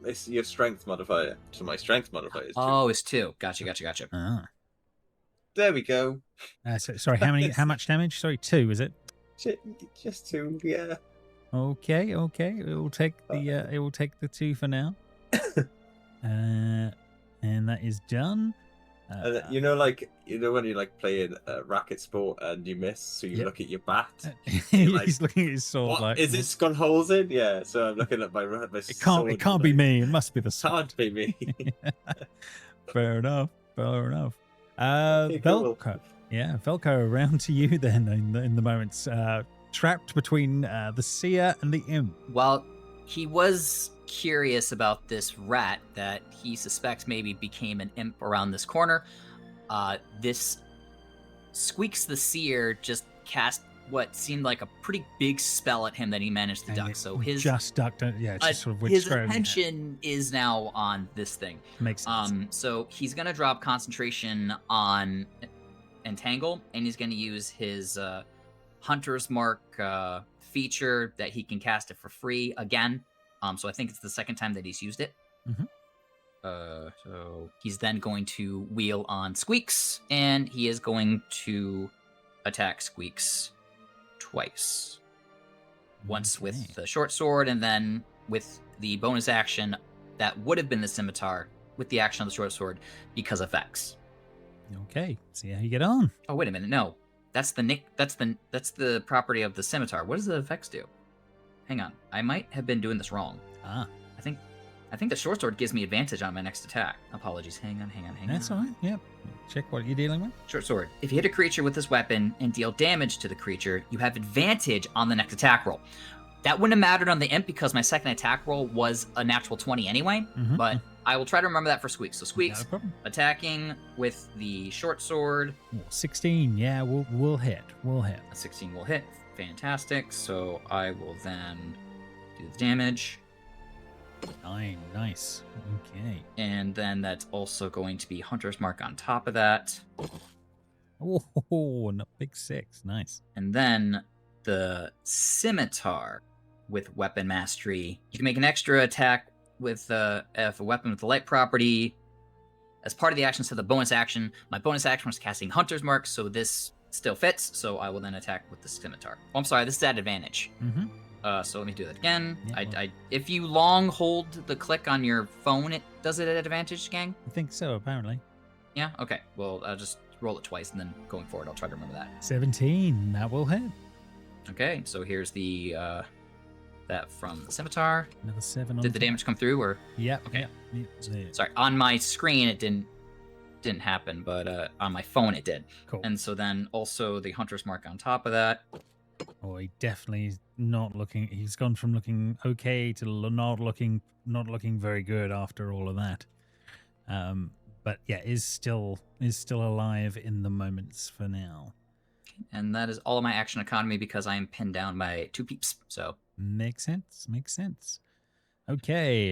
it's your strength modifier. So my strength modifier is 2. Oh, it's 2. Gotcha. Ah. There we go. Sorry. How much damage? Sorry, 2. Is it? Just 2. Yeah. Okay. It will take the 2 for now. And that is done. You know when you like playing racket sport and you miss, so you Yep. look at your bat. You're like, He's looking at his sword what like, is it got holes in? Yeah. So I'm looking at my It can't be me. It must be the sword. Can't be me. Fair enough. Okay, cool. Velcro. Yeah, Velcro, around to you then in the moments. Trapped between the seer and the imp. Well, he was curious about this rat that he suspects maybe became an imp around this corner. This Squeaks the Seer just cast what seemed like a pretty big spell at him that he managed to And duck. it So his just ducked. Yeah, it's just sort of his witch-thrown. attention is now on this thing. Makes sense. So he's gonna drop concentration on Entangle, and he's gonna use his Hunter's Mark feature that he can cast it for free again. So I think it's the second time that he's used it. Mhm. So he's then going to wheel on Squeaks, and he is going to attack Squeaks twice. Once Okay. with the short sword, and then with the bonus action that would have been the scimitar with the action of the short sword because of Vex. Okay, see how you get on. Oh wait a minute, no, that's the property of the scimitar. What does the Vex do? Hang on, I might have been doing this wrong. I think the short sword gives me advantage on my next attack. Apologies. Hang on. That's all right. Yep. Check what you're dealing with. Short sword. If you hit a creature with this weapon and deal damage to the creature, you have advantage on the next attack roll. That wouldn't have mattered on the imp because my second attack roll was a natural 20 anyway, Mhm, but I will try to remember that for Squeaks. So Squeaks No problem. attacking with the short sword. Oh, 16. Yeah, we'll hit. A 16 will hit. Fantastic. So I will then do the damage. 9. Nice. Okay. And then that's also going to be Hunter's Mark on top of that. Oh, and a big 6. Nice. And then the scimitar with weapon mastery. You can make an extra attack with if a weapon with the light property as part of the action. So the bonus action, my bonus action was casting Hunter's Mark, so this still fits. So I will then attack with the scimitar. Oh, I'm sorry, this is at advantage. Mm-hmm. So let me do that again. Yeah, well- If you long hold the click on your phone, it does it at advantage, gang? I think so, apparently. Yeah. Okay. Well, I'll just roll it twice, and then going forward, I'll try to remember that. 17. That will hit. Okay. So here's the that from the scimitar. Another 7 on Did the top. damage come through, or Yep. Okay. Yep. There. sorry, on my screen it didn't happen, but on my phone it did. Cool. And so then also the Hunter's Mark on top of that. Oh, he definitely is not looking. He's gone from looking okay to not looking very good after all of that. But yeah, is still alive in the moments for now. And that is all of my action economy because I am pinned down by 2 peeps. So Makes sense. Okay.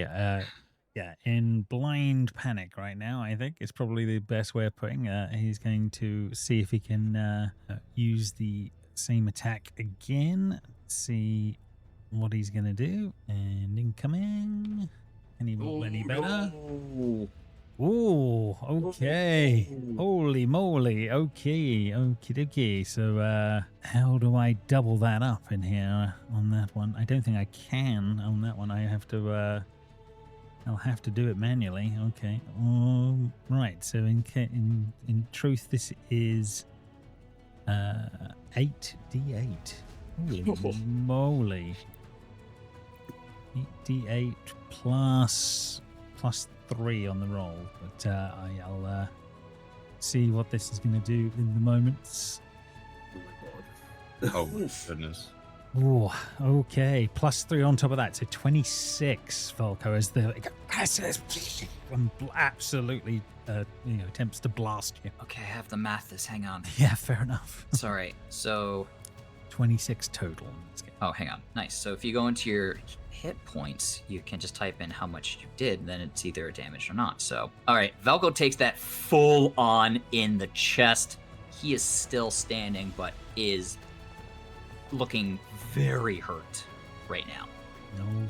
Yeah, in blind panic right now, I think is probably the best way of putting. He's going to see if he can use the same attack again. See what he's gonna do. And incoming. Can he roll any better? Ooh, okay. Holy moly. Okay, okie dokie. So, how do I double that up in here on that one? I don't think I can on that one. I have to, I'll have to do it manually. Okay. Right. So, in truth, this is 8d8. Holy moly. 8d8 plus 3 on the roll, but I'll see what this is going to do in the moments. Oh my goodness. Oh, okay. Plus 3 on top of that, so 26. Volko as the absolutely attempts to blast you. Okay, I have the math. Hang on. Yeah, fair enough. Sorry. So 26 total. Oh, hang on. Nice. So if you go into your hit points, you can just type in how much you did, and then it's either damaged or not. So, all right. Velko takes that full on in the chest. He is still standing, but is looking very hurt right now.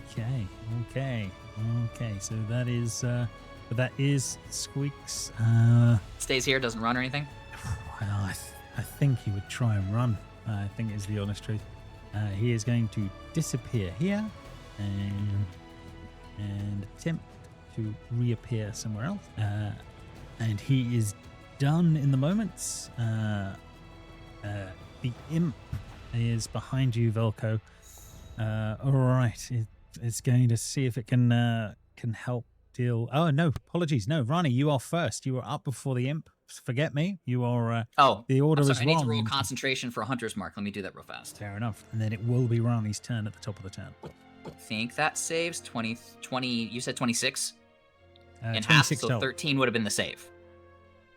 Okay. So that is Squeaks. Stays here, doesn't run or anything? Well, I think he would try and run. I think is the honest truth. He is going to disappear here and attempt to reappear somewhere else. And he is done in the moments. The imp is behind you, Velko. All right, it's going to see if it can help deal. Oh no, apologies. No, Rani, you are first. You were up before the imp. Forget me. You are. The order is I wrong. need to roll concentration for a hunter's mark. Let me do that real fast. Fair enough. And then it will be Rani's turn at the top of the turn. I think that saves 20. You said 26 in 26 half, so total. 13 would have been the save.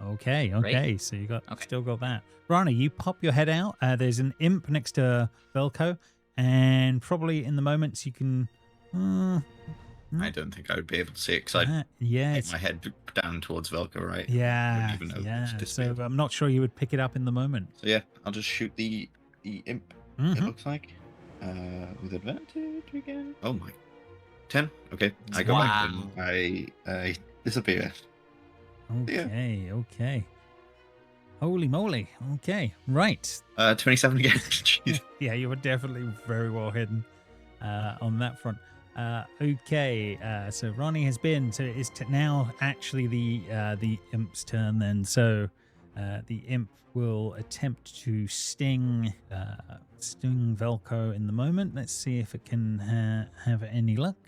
Okay. Right? So you still got that. Rani, you pop your head out. There's an imp next to Velko, and probably in the moments you can. I don't think I would be able to see it because I'd take my head down towards Velko, right? Yeah. Even though Yeah. it's disappeared. So I'm not sure you would pick it up in the moment. So yeah, I'll just shoot the imp. Mhm. It looks like with advantage again. Oh my, 10. Okay, I go back and I disappear. Okay. Holy moly. Okay. Right. 27 again. Jeez. Yeah, you were definitely very well hidden on that front. Okay, so Ronnie has been. So it is now actually the imp's turn then. So the imp will attempt to sting Velko in the moment. Let's see if it can have any luck.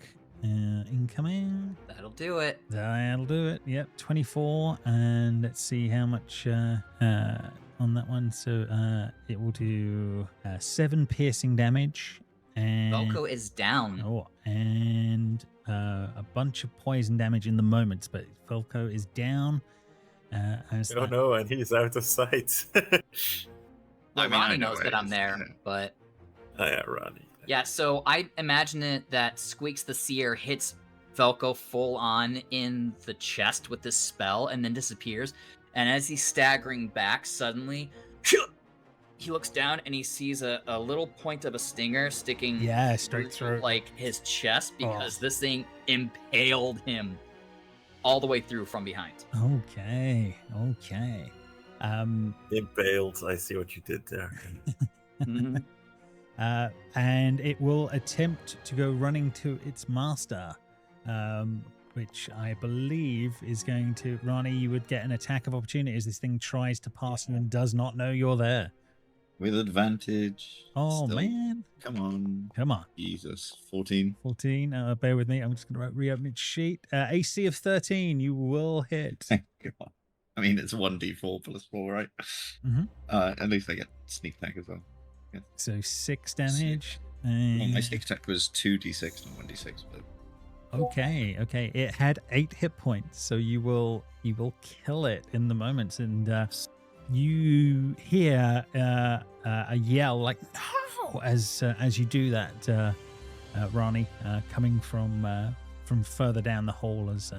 Incoming. That'll do it. That'll do it. Yep, 24. And let's see how much on that one. So it will do 7 piercing damage. And Velko is down. Oh, and a bunch of poison damage in the moments, but Velko is down. Oh no, and he's out of sight. Well, Ronnie knows that I'm there, but Oh yeah, Ronnie. yeah. So I imagine it that Squeaks the Seer hits Velko full on in the chest with this spell, and then disappears. And as he's staggering back, suddenly he looks down and he sees a little point of a stinger sticking straight through like his chest, because this thing impaled him all the way through from behind. Okay. Impaled. I see what you did there. Mhm. And it will attempt to go running to its master, which I believe is going to. Ronnie, you would get an attack of opportunity as this thing tries to pass you and does not know you're there. With advantage. Oh, Still. man. Come on. Jesus. 14. 14. Bear with me. I'm just going to reopen its sheet. AC of 13. You will hit. Thank God. I mean, it's 1d4 plus 4, right? Mhm. At least I get sneak attack as well. Yeah. So 6 damage. Well, my And... sneak attack was 2d6, not 1d6. But Okay. It had 8 hit points, so you will kill it in the moments, and you hear a yell like "No!" as you do that, Ronnie, coming from further down the hall as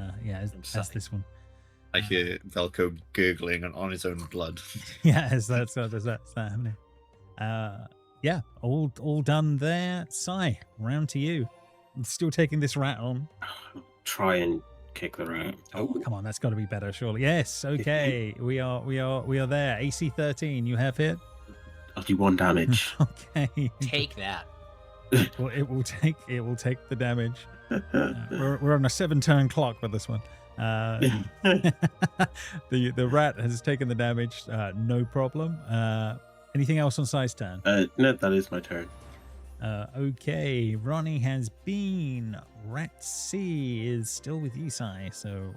this one. I hear Velko gurgling on his own blood. Yes, that's happening. All done there. Sai, round to you. Still taking this rat on. Try and kick the rat. Oh, come on, that's got to be better, surely. Yes, okay, we are there. AC 13, you have hit. I'll do 1 damage. Take that. Well, it will take the damage. We're on a 7-turn clock with this one. The rat has taken the damage, no problem. Anything else on Sai's turn? No, that is my turn. Okay, Ronnie has been. Rat C is still with you, Sai, so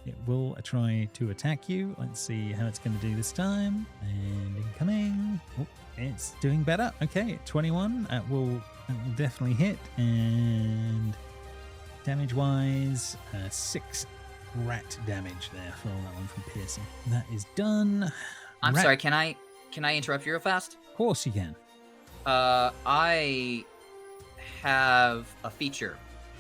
it will try to attack you. Let's see how it's going to do this time. And incoming. Oh, it's doing better. Okay, 21. That will definitely hit. And damage-wise, 6 rat damage there for all that one from piercing. That is done. I'm sorry. Can I interrupt you real fast? Of course you can. I have a feature.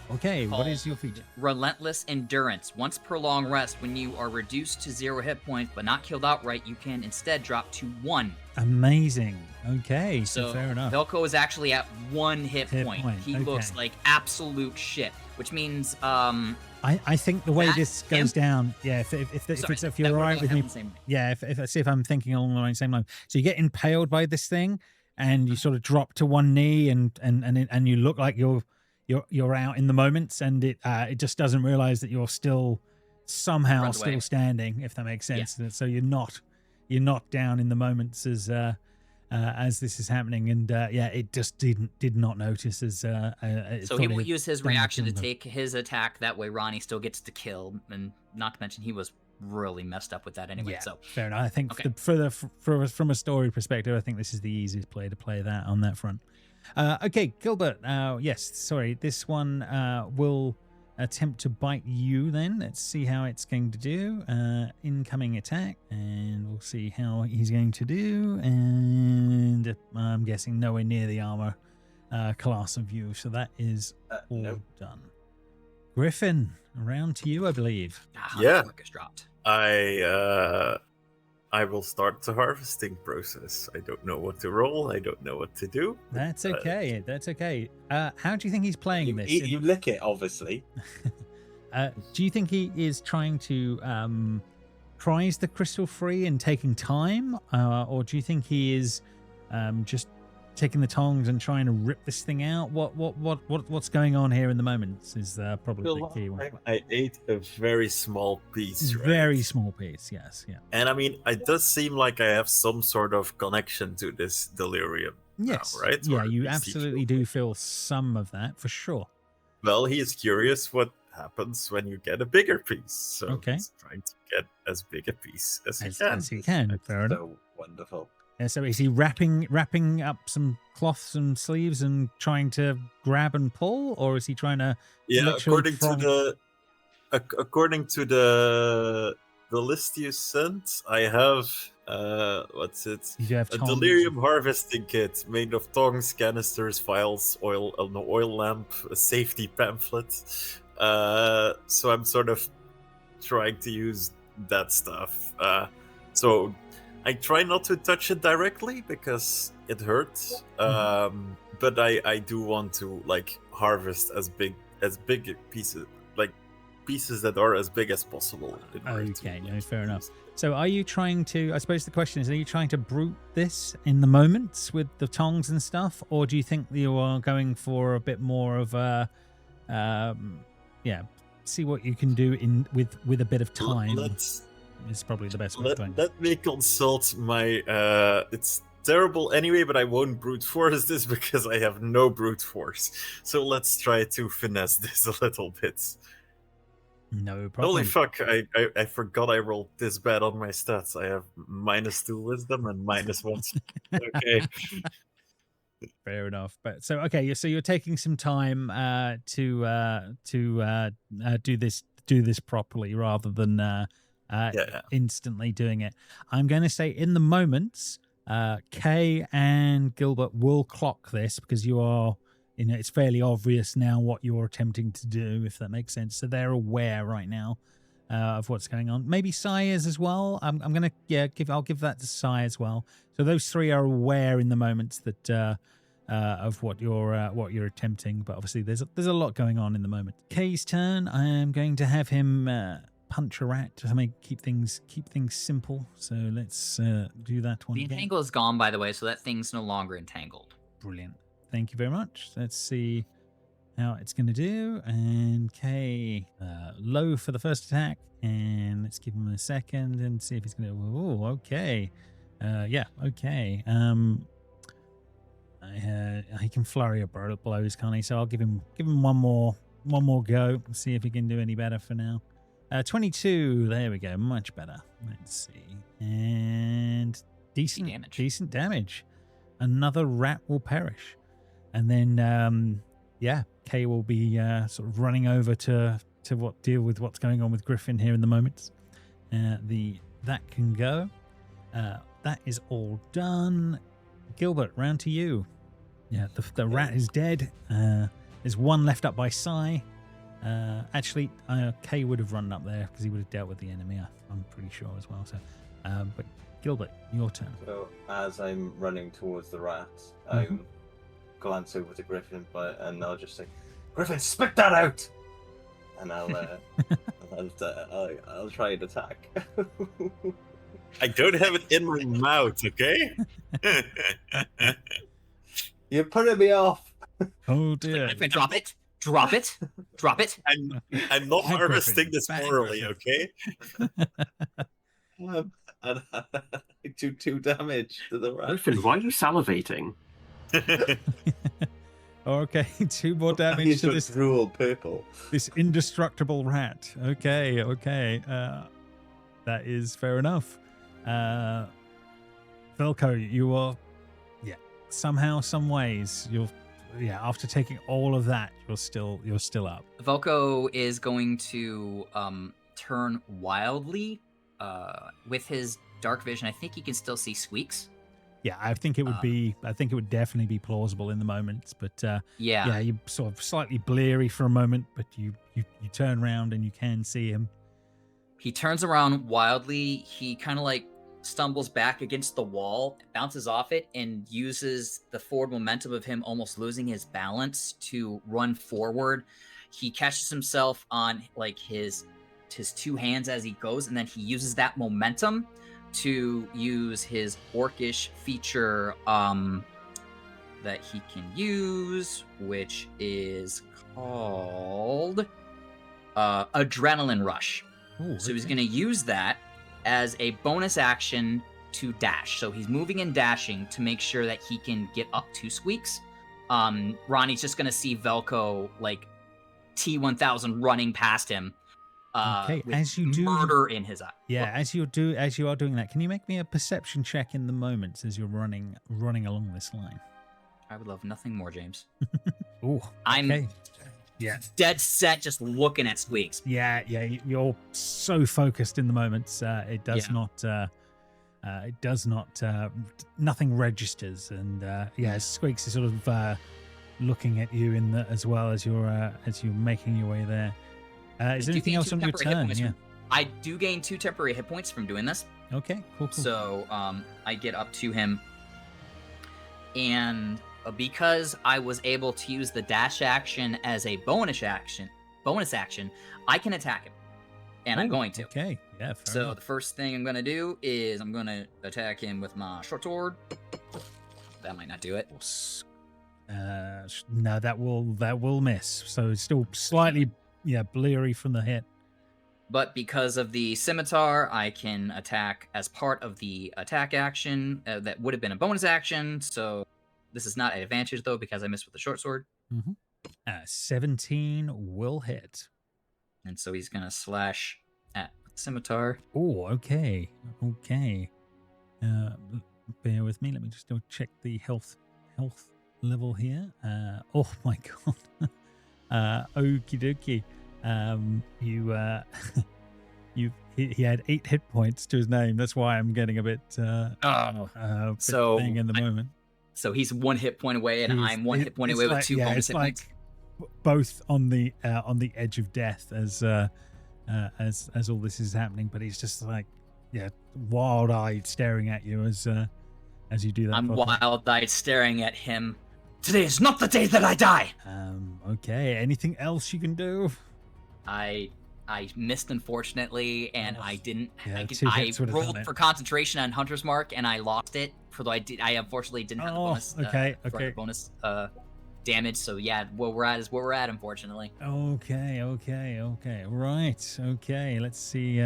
Okay, what is your feature? Relentless Endurance. Once per long rest, when you are reduced to 0 hit points but not killed outright, you can instead drop to 1. Amazing. Okay, so fair enough. Velko is actually at 1 hit point. He looks like absolute shit, which means I think the way this goes down, yeah. If you're all right with me, yeah. If I'm thinking along the same line, so you get impaled by this thing, and you sort of drop to one knee, and you look like you're out in the moments, and it just doesn't realize that you're still somehow still standing, if that makes sense. Yeah. So you're not down in the moments as this is happening, and it just did not notice as. So he will use his reaction to take his attack. That way, Ronnie still gets to kill, and not to mention he was really messed up with that anyway. Yeah, so fair enough. I think from a story perspective, I think this is the easiest play to play that on that front. Okay, Gilbert. Yes, sorry. This one will attempt to bite you then. Let's see how it's going to do. Incoming attack, and we'll see how he's going to do. And I'm guessing nowhere near the armor class of you, so that is all done. Griffin, around to you, I believe. Yeah. Is dropped. I will start the harvesting process. I don't know what to roll. I don't know what to do. That's okay. That's okay. How do you think he's playing this? You lick it, obviously. Do you think he is trying to prize the crystal free and taking time, or do you think he is just taking the tongs and trying to rip this thing out? What's going on here in the moment is probably the key one. I ate a very small piece. Right? Very small piece, yes, yeah. And I mean, it does seem like I have some sort of connection to this delirium. Yes, now, right? Yeah, you absolutely do feel some of that for sure. Well, he is curious what happens when you get a bigger piece. So he's trying to get as big a piece as he can. Fair enough. So wonderful. Yeah, so is he wrapping up some cloths and sleeves and trying to grab and pull, or is he trying to? Yeah, according to the list you sent, I have what's it? You have a delirium harvesting kit made of tongs, canisters, vials, oil, an oil lamp, a safety pamphlet. So I'm sort of trying to use that stuff. So I try not to touch it directly because it hurts. But I do want to harvest as big pieces, pieces that are as big as possible. Okay, no, fair enough. So are you trying to, I suppose the question is, are you trying to brute this in the moments with the tongs and stuff, or do you think you are going for a bit more of a, see what you can do with a bit of time? Is probably the best way of doing it. Let me consult my, it's terrible anyway, but I won't brute force this because I have no brute force. So let's try to finesse this a little bit. No problem. Holy fuck, I forgot I rolled this bad on my stats. I have -2 wisdom and -1. Okay. Fair enough. But so you're taking some time to do this properly rather than instantly doing it. I'm going to say in the moments, Kay and Gilbert will clock this because you are, it's fairly obvious now what you're attempting to do, if that makes sense. So they're aware right now of what's going on. Maybe Sai is as well. I'm gonna I'll give that to Sai as well. So those three are aware in the moments that of what you're attempting. But obviously, there's a lot going on in the moment. Kay's turn. I am going to have him punch a rat to make keep things simple. So let's do that one. The entangle is gone, by the way, so that thing's no longer entangled. Brilliant. Thank you very much. Let's see how it's going to do. And Kay, low for the first attack. And let's give him a second and see if he's going to... Oh, okay. Yeah, okay. He can flurry of blows, can't he? So I'll give him one more go and see if he can do any better for now. 22. There we go. Much better. Let's see. And decent damage. Another rat will perish. And then, Kay will be sort of running over to deal with what's going on with Griffin here in the moment. That can go. That is all done. Gilbert, round to you. Yeah, the rat is dead. There's one left up by Sai. Actually, Kay would have run up there because he would have dealt with the enemy, I'm pretty sure as well. So, but Gilbert, your turn. So as I'm running towards the rat, I glance over to Griffin, and I'll just say, "Griffin, spit that out!" And I'll try and attack. I don't have it in my mouth, okay? You're putting me off. Oh dear! Griffin, drop it! Drop it! Drop it! I'm not harvesting this morally, okay? And I do 2 damage to the rat. Griffin, why are you salivating? Okay, 2 more damage He's to this drool purple. This indestructible rat. Okay. That is fair enough. Velko, you are, somehow, some ways, after taking all of that, you're still up. Velko is going to turn wildly with his dark vision. I think he can still see squeaks. Yeah, I think it would definitely be plausible in the moment, but you're sort of slightly bleary for a moment, but you turn around and you can see him. He turns around wildly. He kind of like stumbles back against the wall, bounces off it, and uses the forward momentum of him almost losing his balance to run forward. He catches himself on like his 2 hands as he goes, and then he uses that momentum to use his orcish feature that he can use, which is called Adrenaline Rush. Ooh, so he's going to use that as a bonus action to dash. So he's moving and dashing to make sure that he can get up to squeaks. Ronnie's just going to see Velko like T-1000 running past him. Okay, as you do murder in his eye. Yeah, as you are doing that, can you make me a perception check in the moments as you're running along this line? I would love nothing more, James. Ooh, I'm dead set, just looking at squeaks. Yeah, you're so focused in the moments. It does not. Nothing registers, and Squeaks is sort of looking at you as well as you're making your way there. Is there anything else on your turn? Yeah. I do gain 2 temporary hit points from doing this. Okay, cool. So I get up to him, and because I was able to use the dash action as a bonus action, I can attack him, and I'm going to. Okay, yeah. So enough. the first thing I'm going to do is I'm going to attack him with my short sword. That might not do it. No, that will miss. So it's still slightly bleary from the hit. But because of the scimitar, I can attack as part of the attack action. That would have been a bonus action. So this is not an advantage, though, because I missed with the short sword. 17 will hit. And so he's going to slash at scimitar. Oh, okay. Bear with me. Let me just check the health level here. Oh, my God. Okie dokie. He had 8 hit points to his name. That's why I'm getting a bit thing in the moment. So he's 1 hit point away, and I'm 1 hit point away with 2 bonus hit points. Both on the edge of death as all this is happening, but he's just like wild-eyed staring at you as you do that. I'm wild-eyed staring at him, Today is not the day that I die. Okay. Anything else you can do? I missed, unfortunately, and I didn't. Yeah, I 2 hits would've done rolled it. for concentration on Hunter's Mark, and I lost it. I unfortunately didn't have the bonus. Bonus damage. So yeah, what we're at is what we're at, unfortunately. Okay. Right. Okay. Let's see.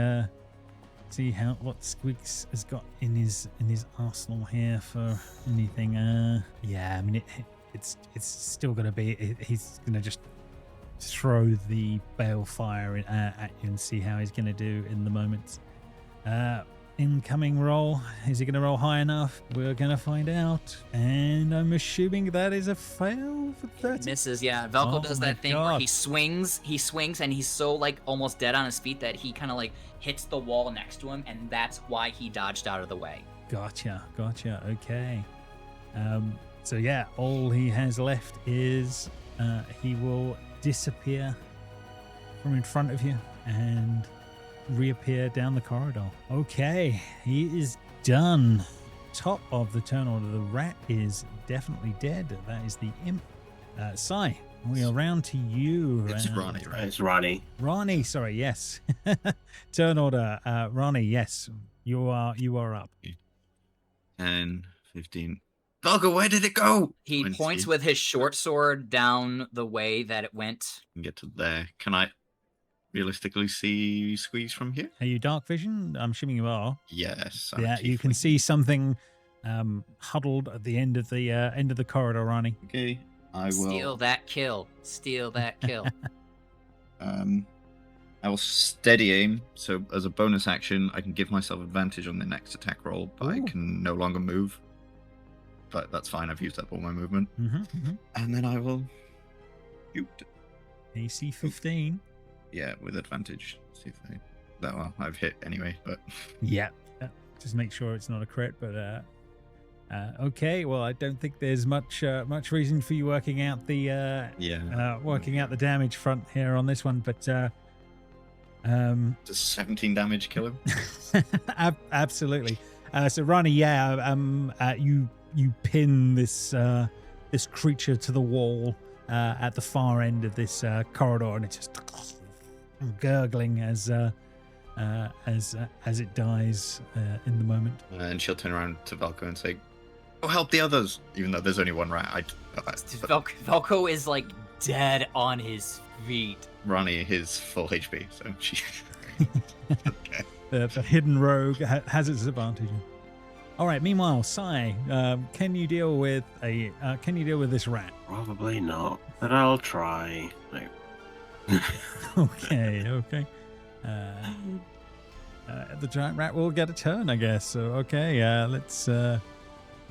See what Squeaks has got in his arsenal here for anything. Yeah. I mean, it's still gonna be. He's gonna just throw the balefire at you and see how he's gonna do in the moment. Incoming roll. Is he going to roll high enough? We're going to find out. And I'm assuming that is a fail for 30. Misses, yeah. Velko does that thing where God. he swings, and he's so like almost dead on his feet that he kind of like hits the wall next to him, and that's why he dodged out of the way. Gotcha. Okay. So yeah, all he has left is he will disappear from in front of you and reappear down the corridor. Okay, he is done. Top of the turn order. The rat is definitely dead. That is the imp. Sai, we are round to you. It's Ronnie, right? It's Ronnie. Ronnie, sorry, yes. Turn order. Ronnie, yes. You are up. 10, 15. Velko, where did it go? He 20. points with his short sword down the way that it went. Get to there. Can I realistically see Squeeze from here? Are you dark vision? I'm assuming you are. Yes. Yeah, you can see something huddled at the end of the corridor, Ronnie. Okay, I will. Steal that kill. I will steady aim. So as a bonus action, I can give myself advantage on the next attack roll, but I Ooh. can no longer move. But that's fine. I've used up all my movement, Mm-hmm. and then I will shoot. AC 15. Yeah, with advantage. See if I've hit anyway, but Yeah. Just make sure it's not a crit, but okay. Well, I don't think there's much reason for you working out the damage front here on this one, but does 17 damage kill him? absolutely. So Ronnie, you pin this creature to the wall at the far end of this corridor, and it's just gurgling as it dies in the moment. And she'll turn around to Velko and say, "Go help the others," even though there's only one rat. Velko is like dead on his feet. Ronnie is full HP, so she. Okay. The hidden rogue has its advantage. All right. Meanwhile, Sai, can you deal with this rat? Probably not, but I'll try. Okay. The giant rat will get a turn, I guess. So okay, let's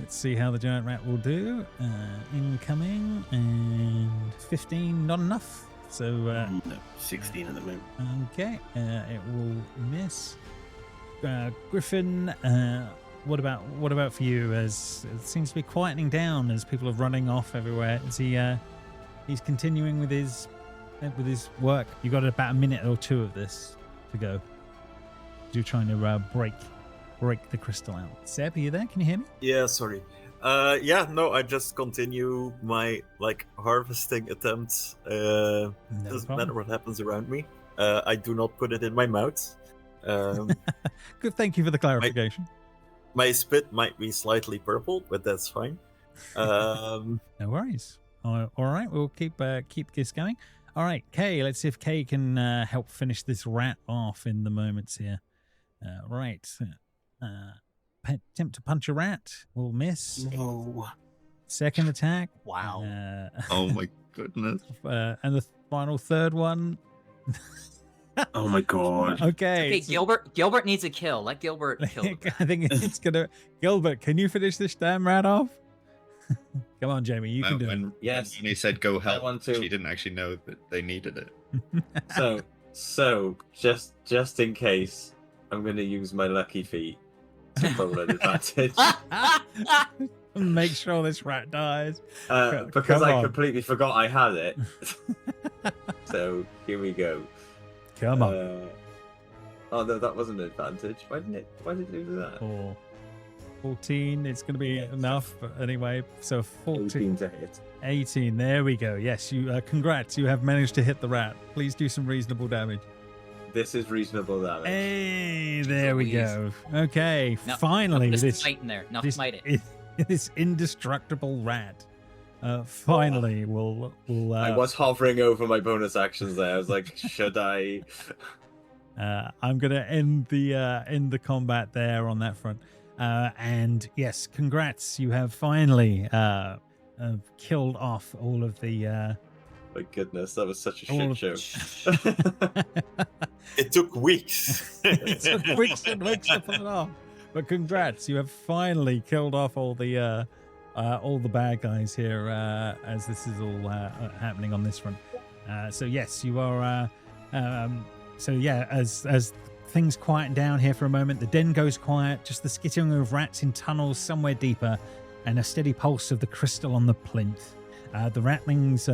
see how the giant rat will do. Incoming and 15, not enough. So No, 16 at the moment. okay, it will miss. Griffin, what about for you? As it seems to be quietening down as people are running off everywhere. Is he? He's continuing with his work. You got about a minute or two of this to go. You're trying to break the crystal out. Seb, are you there? Can you hear me? Yeah, sorry. I just continue my harvesting attempts. No Doesn't problem. matter what happens around me. I do not put it in my mouth. Good. Thank you for the clarification. My spit might be slightly purple, but that's fine. No worries. All right, we'll keep this going. All right, Kay. Let's see if Kay can help finish this rat off in the moments here. Right. Attempt to punch a rat will miss. No. Second attack. Wow. Oh my goodness. And the final third one. Oh my god. Okay. Gilbert needs a kill. Let Gilbert kill the rat. I think it's gonna. Gilbert, can you finish this damn rat off? Come on, Jamie, you can do it. Yes. When he said go help, want to. she didn't actually know that they needed it. So just in case, I'm gonna use my lucky feet to roll an advantage. Make sure this rat dies. Because Come I on. completely forgot I had it. So here we go. Come on. Oh no, that wasn't an advantage. Why did it do that? 4, 14. It's going to be enough. But anyway, so 14. 18 to hit. 18. There we go. Yes, you. Congrats. You have managed to hit the rat. Please do some reasonable damage. This is reasonable damage. Hey, there we go. Okay, finally, this fight in there. Now smite it. This indestructible rat. Finally, we'll. I was hovering over my bonus actions there. I was like, should I? I'm gonna end the combat there on that front. And yes, congrats! You have finally killed off all of the. My goodness, that was such a shit show. It took weeks. It took weeks and weeks to pull it off. But congrats, you have finally killed off all the bad guys here as this is all happening on this front. So yes, you are. So yeah, as things quieten down here for a moment, the den goes quiet. Just the skittering of rats in tunnels somewhere deeper, and a steady pulse of the crystal on the plinth. The ratlings.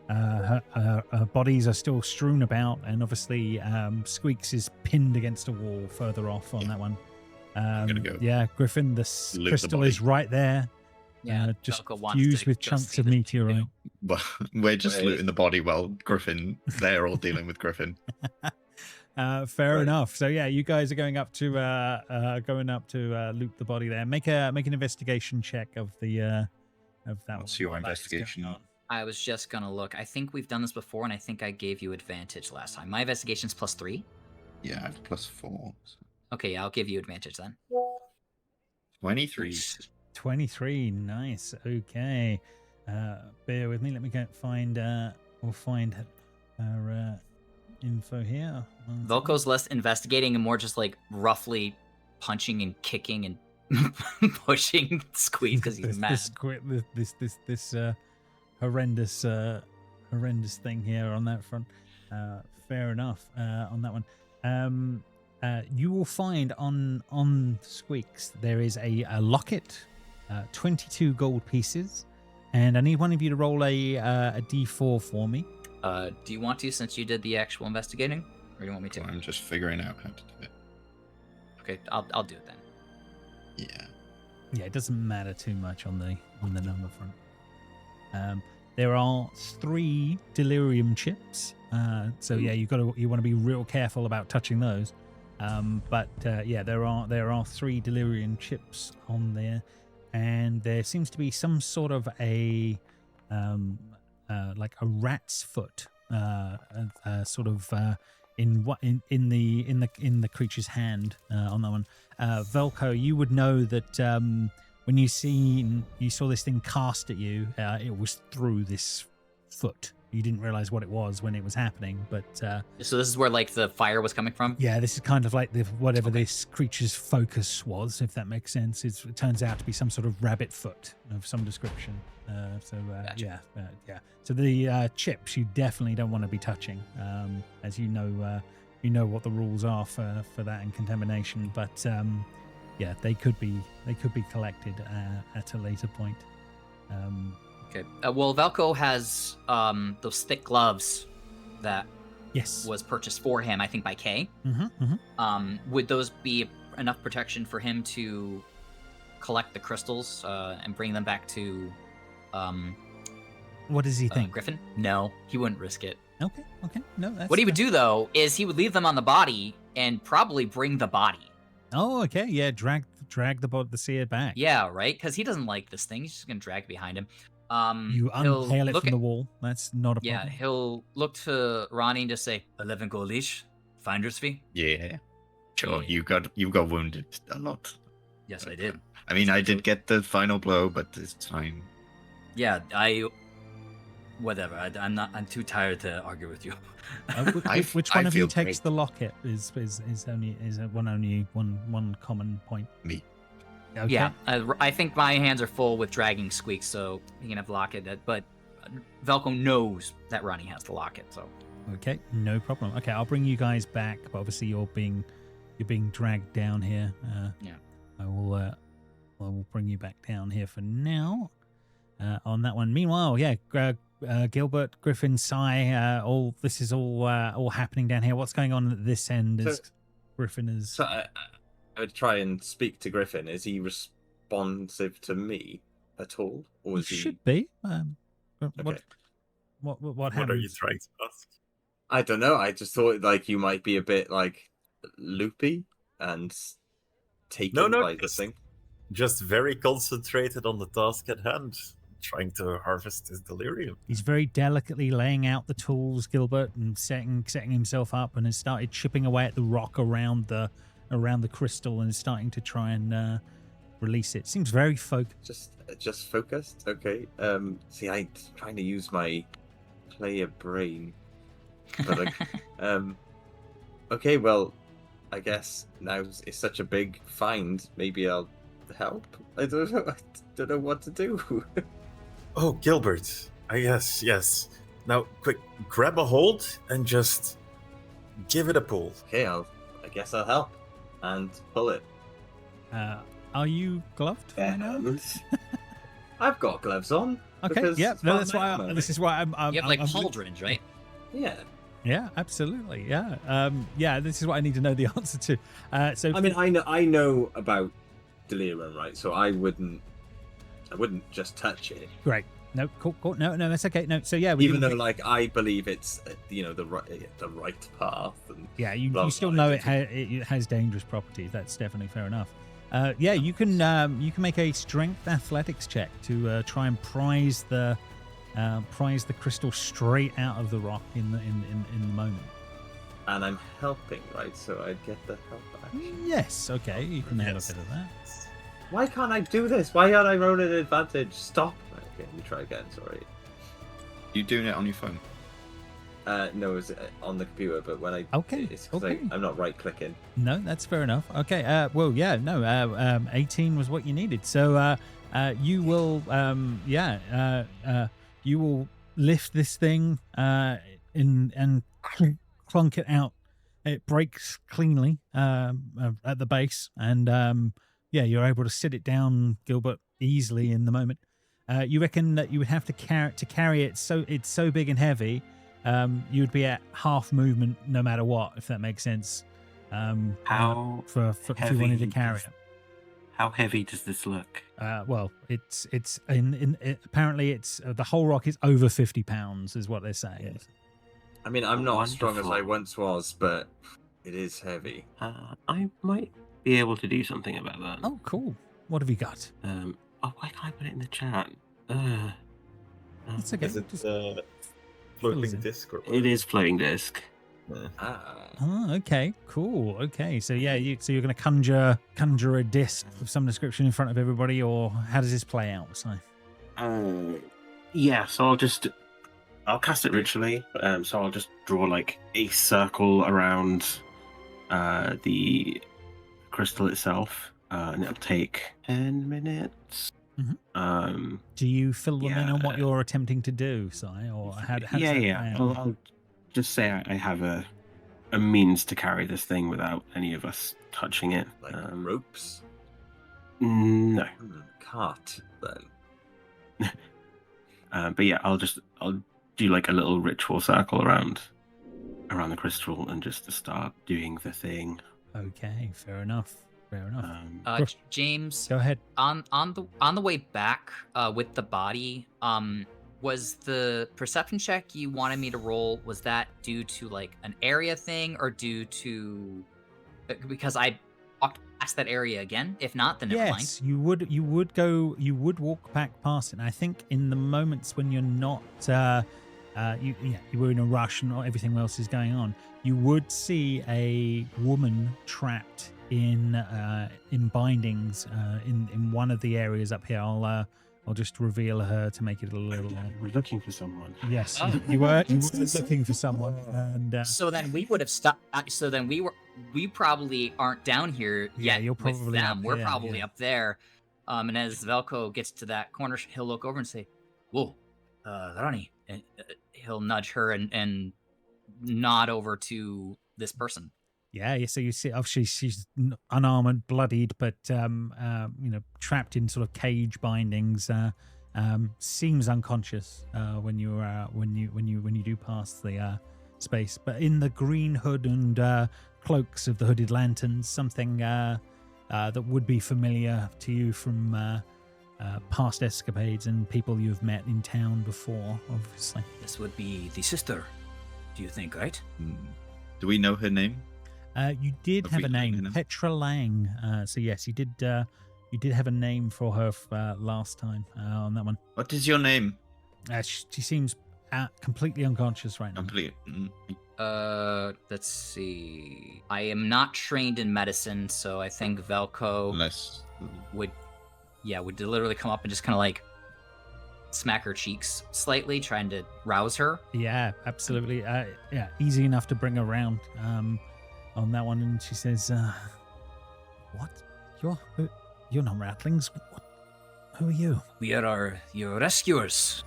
Her bodies are still strewn about, and obviously Squeaks is pinned against a wall further off on that one. I'm gonna go. Yeah, Griffin, the crystal is right there. Yeah, just fused with chunks of meteorite. Well, we're just looting the body while Griffin, they're all dealing with Griffin. Fair enough. So yeah, you guys are going up to loot the body there. Make an investigation check of the of that. What's your investigation on? I was just gonna look. I think we've done this before, and I think I gave you advantage last time. My investigation's +3. Yeah, I have +4. Okay, I'll give you advantage then. 23. 23. Nice. Okay. Bear with me. Let me go find. We'll find our info here. Velko's less investigating and more just like roughly punching and kicking and pushing Squeeze because he's mad. This horrendous thing here on that front. Fair enough on that one. You will find on Squeaks there is a locket, 22 gold pieces, and I need one of you to roll a d4 for me. Do you want to, since you did the actual investigating, or do you want me to? I'm just figuring out how to do it. Okay, I'll do it then. Yeah, it doesn't matter too much on the number front. There are 3 delirium chips. So yeah, you want to be real careful about touching those. But yeah, there are 3 delirium chips on there, and there seems to be some sort of a like a rat's foot, sort of in the creature's hand on that one. Velko, you would know that when you saw this thing cast at you, it was through this foot. You didn't realize what it was when it was happening, but so this is where like the fire was coming from. Yeah, this is kind of like whatever this creature's focus was, if that makes sense. It turns out to be some sort of rabbit foot of some description. Gotcha. Yeah. So the chips you definitely don't want to be touching, as you know what the rules are for that and contamination. But yeah, they could be collected at a later point. Okay. Well, Velko has those thick gloves that was purchased for him, I think, by Kay. Would those be enough protection for him to collect the crystals and bring them back to what does he think? Griffin? No, he wouldn't risk it. Okay. No, that's what he would do though is he would leave them on the body and probably bring the body. Oh, okay. Yeah, drag the Seer back. Yeah, right? Because he doesn't like this thing. He's just gonna drag it behind him. You unhail it from the wall. That's not a problem. Yeah, he'll look to Ronnie and just say, 11 gold each, finder's fee. Yeah, sure. You got wounded a lot. Yes, I did. I mean, I did get the final blow, but it's fine. Yeah, whatever. I'm too tired to argue with you. Which one of you takes the locket? Is only one common point. Me. Okay. Yeah, I think my hands are full with dragging Squeak, so he can have the locket. But Velko knows that Ronnie has the locket, so. Okay, no problem. Okay, I'll bring you guys back. But obviously, you're being dragged down here. Yeah. I will bring you back down here for now. On that one. Meanwhile, yeah, Gilbert, Griffin, Sai, all happening down here. What's going on at this end? As Griffin is. So I would try and speak to Griffin. Is he responsive to me at all, or is he? Should be. Okay. What What are you happens? trying to ask? I don't know. I just thought like you might be a bit like loopy and taken by the thing. Just very concentrated on the task at hand, trying to harvest his delirium. He's very delicately laying out the tools, Gilbert, and setting himself up, and has started chipping away at the rock around the crystal, and is starting to try and release it. Seems very focused. Just focused. Okay. See, I'm trying to use my player brain, but okay. Well, I guess now it's such a big find. Maybe I'll help. I don't know. I don't know what to do. Oh, Gilbert. Yes. Now, quick, grab a hold and just give it a pull. Okay, I guess I'll help and pull it. Are you gloved right now? I've got gloves on. Okay. Yeah. No, that's why. This is why I'm. You have like pauldrons, right? Yeah. Yeah, absolutely. Yeah. Yeah. This is what I need to know the answer to. So I mean, I know about delirium, right? So I wouldn't just touch it. Great. No, cool. No, that's okay. No, so yeah, even though like I believe it's the right path. And yeah, you still know it has dangerous properties. That's definitely fair enough. Yeah, you can make a strength athletics check to try and prise the crystal straight out of the rock in the moment. And I'm helping, right? So I get the help action. Yes. Okay, you can have a bit of that. Why can't I do this? Why aren't I rolling an advantage? Stop. Okay, let me try again. Sorry. You doing it on your phone? No, it's on the computer. But when I it's because I'm not right clicking. No, that's fair enough. Okay. Well, yeah. No. 18 was what you needed. So you will you will lift this thing and clunk it out. It breaks cleanly at the base, and yeah, you're able to sit it down, Gilbert, easily in the moment. You reckon that you would have to carry it, so it's so big and heavy, you would be at half movement no matter what, if that makes sense. How for if you wanted to carry it. How heavy does this look? Well, it's apparently it's the whole rock is over 50 pounds, is what they're saying. Yes. I mean, I'm not as strong as I once was, but it is heavy. I might be able to do something about that. Oh, cool. What have you got? Why can't I put it in the chat? It's okay. Is it floating disc? Or it is floating disc. Oh, okay, cool. Okay, so yeah, you're going to conjure a disc of some description in front of everybody, or how does this play out? So, yeah. So I'll cast it ritually. So I'll just draw like a circle around the crystal itself, and it'll take 10 minutes. Mm-hmm. Do you fill them in on what you're attempting to do, Si, or how does that play out? I'll just say I have a means to carry this thing without any of us touching it. Like ropes? No. Cart, then. But yeah, I'll do like a little ritual circle around the crystal and just to start doing the thing. Okay, fair enough. James, go ahead. On the way back with the body, was the perception check you wanted me to roll, was that due to like an area thing, or due to because I walked past that area again? If not, then never mind. Yes, you would walk back past it. And I think in the moments when you're not you were in a rush and not everything else is going on, you would see a woman trapped in bindings in one of the areas up here. I'll just reveal her to make it a little. We're looking for someone. Yes, you were looking for someone, and so then we would have stopped. So then we probably aren't down here yet. Yeah, you're probably with them. We're there, probably up there. And as Velko gets to that corner, he'll look over and say, "Whoa, Rani," and he'll nudge her and nod over to this person. Yeah. So you see, obviously she's unarmored, bloodied, but trapped in sort of cage bindings. Seems unconscious when you do pass the space. But in the green hood and cloaks of the hooded lanterns, something that would be familiar to you from past escapades and people you've met in town before, obviously. This would be the sister, do you think, right? Do we know her name? You did have a name, Petra Lang. So yes, you did have a name for her last time on that one. What is your name? She seems completely unconscious right now. Completely. Let's see. I am not trained in medicine, so I think Velko would literally come up and just kind of like smack her cheeks slightly, trying to rouse her. Yeah, absolutely. Yeah, easy enough to bring her around on that one. And she says, "What? You're not Rattlings. Who are you?" We are your rescuers.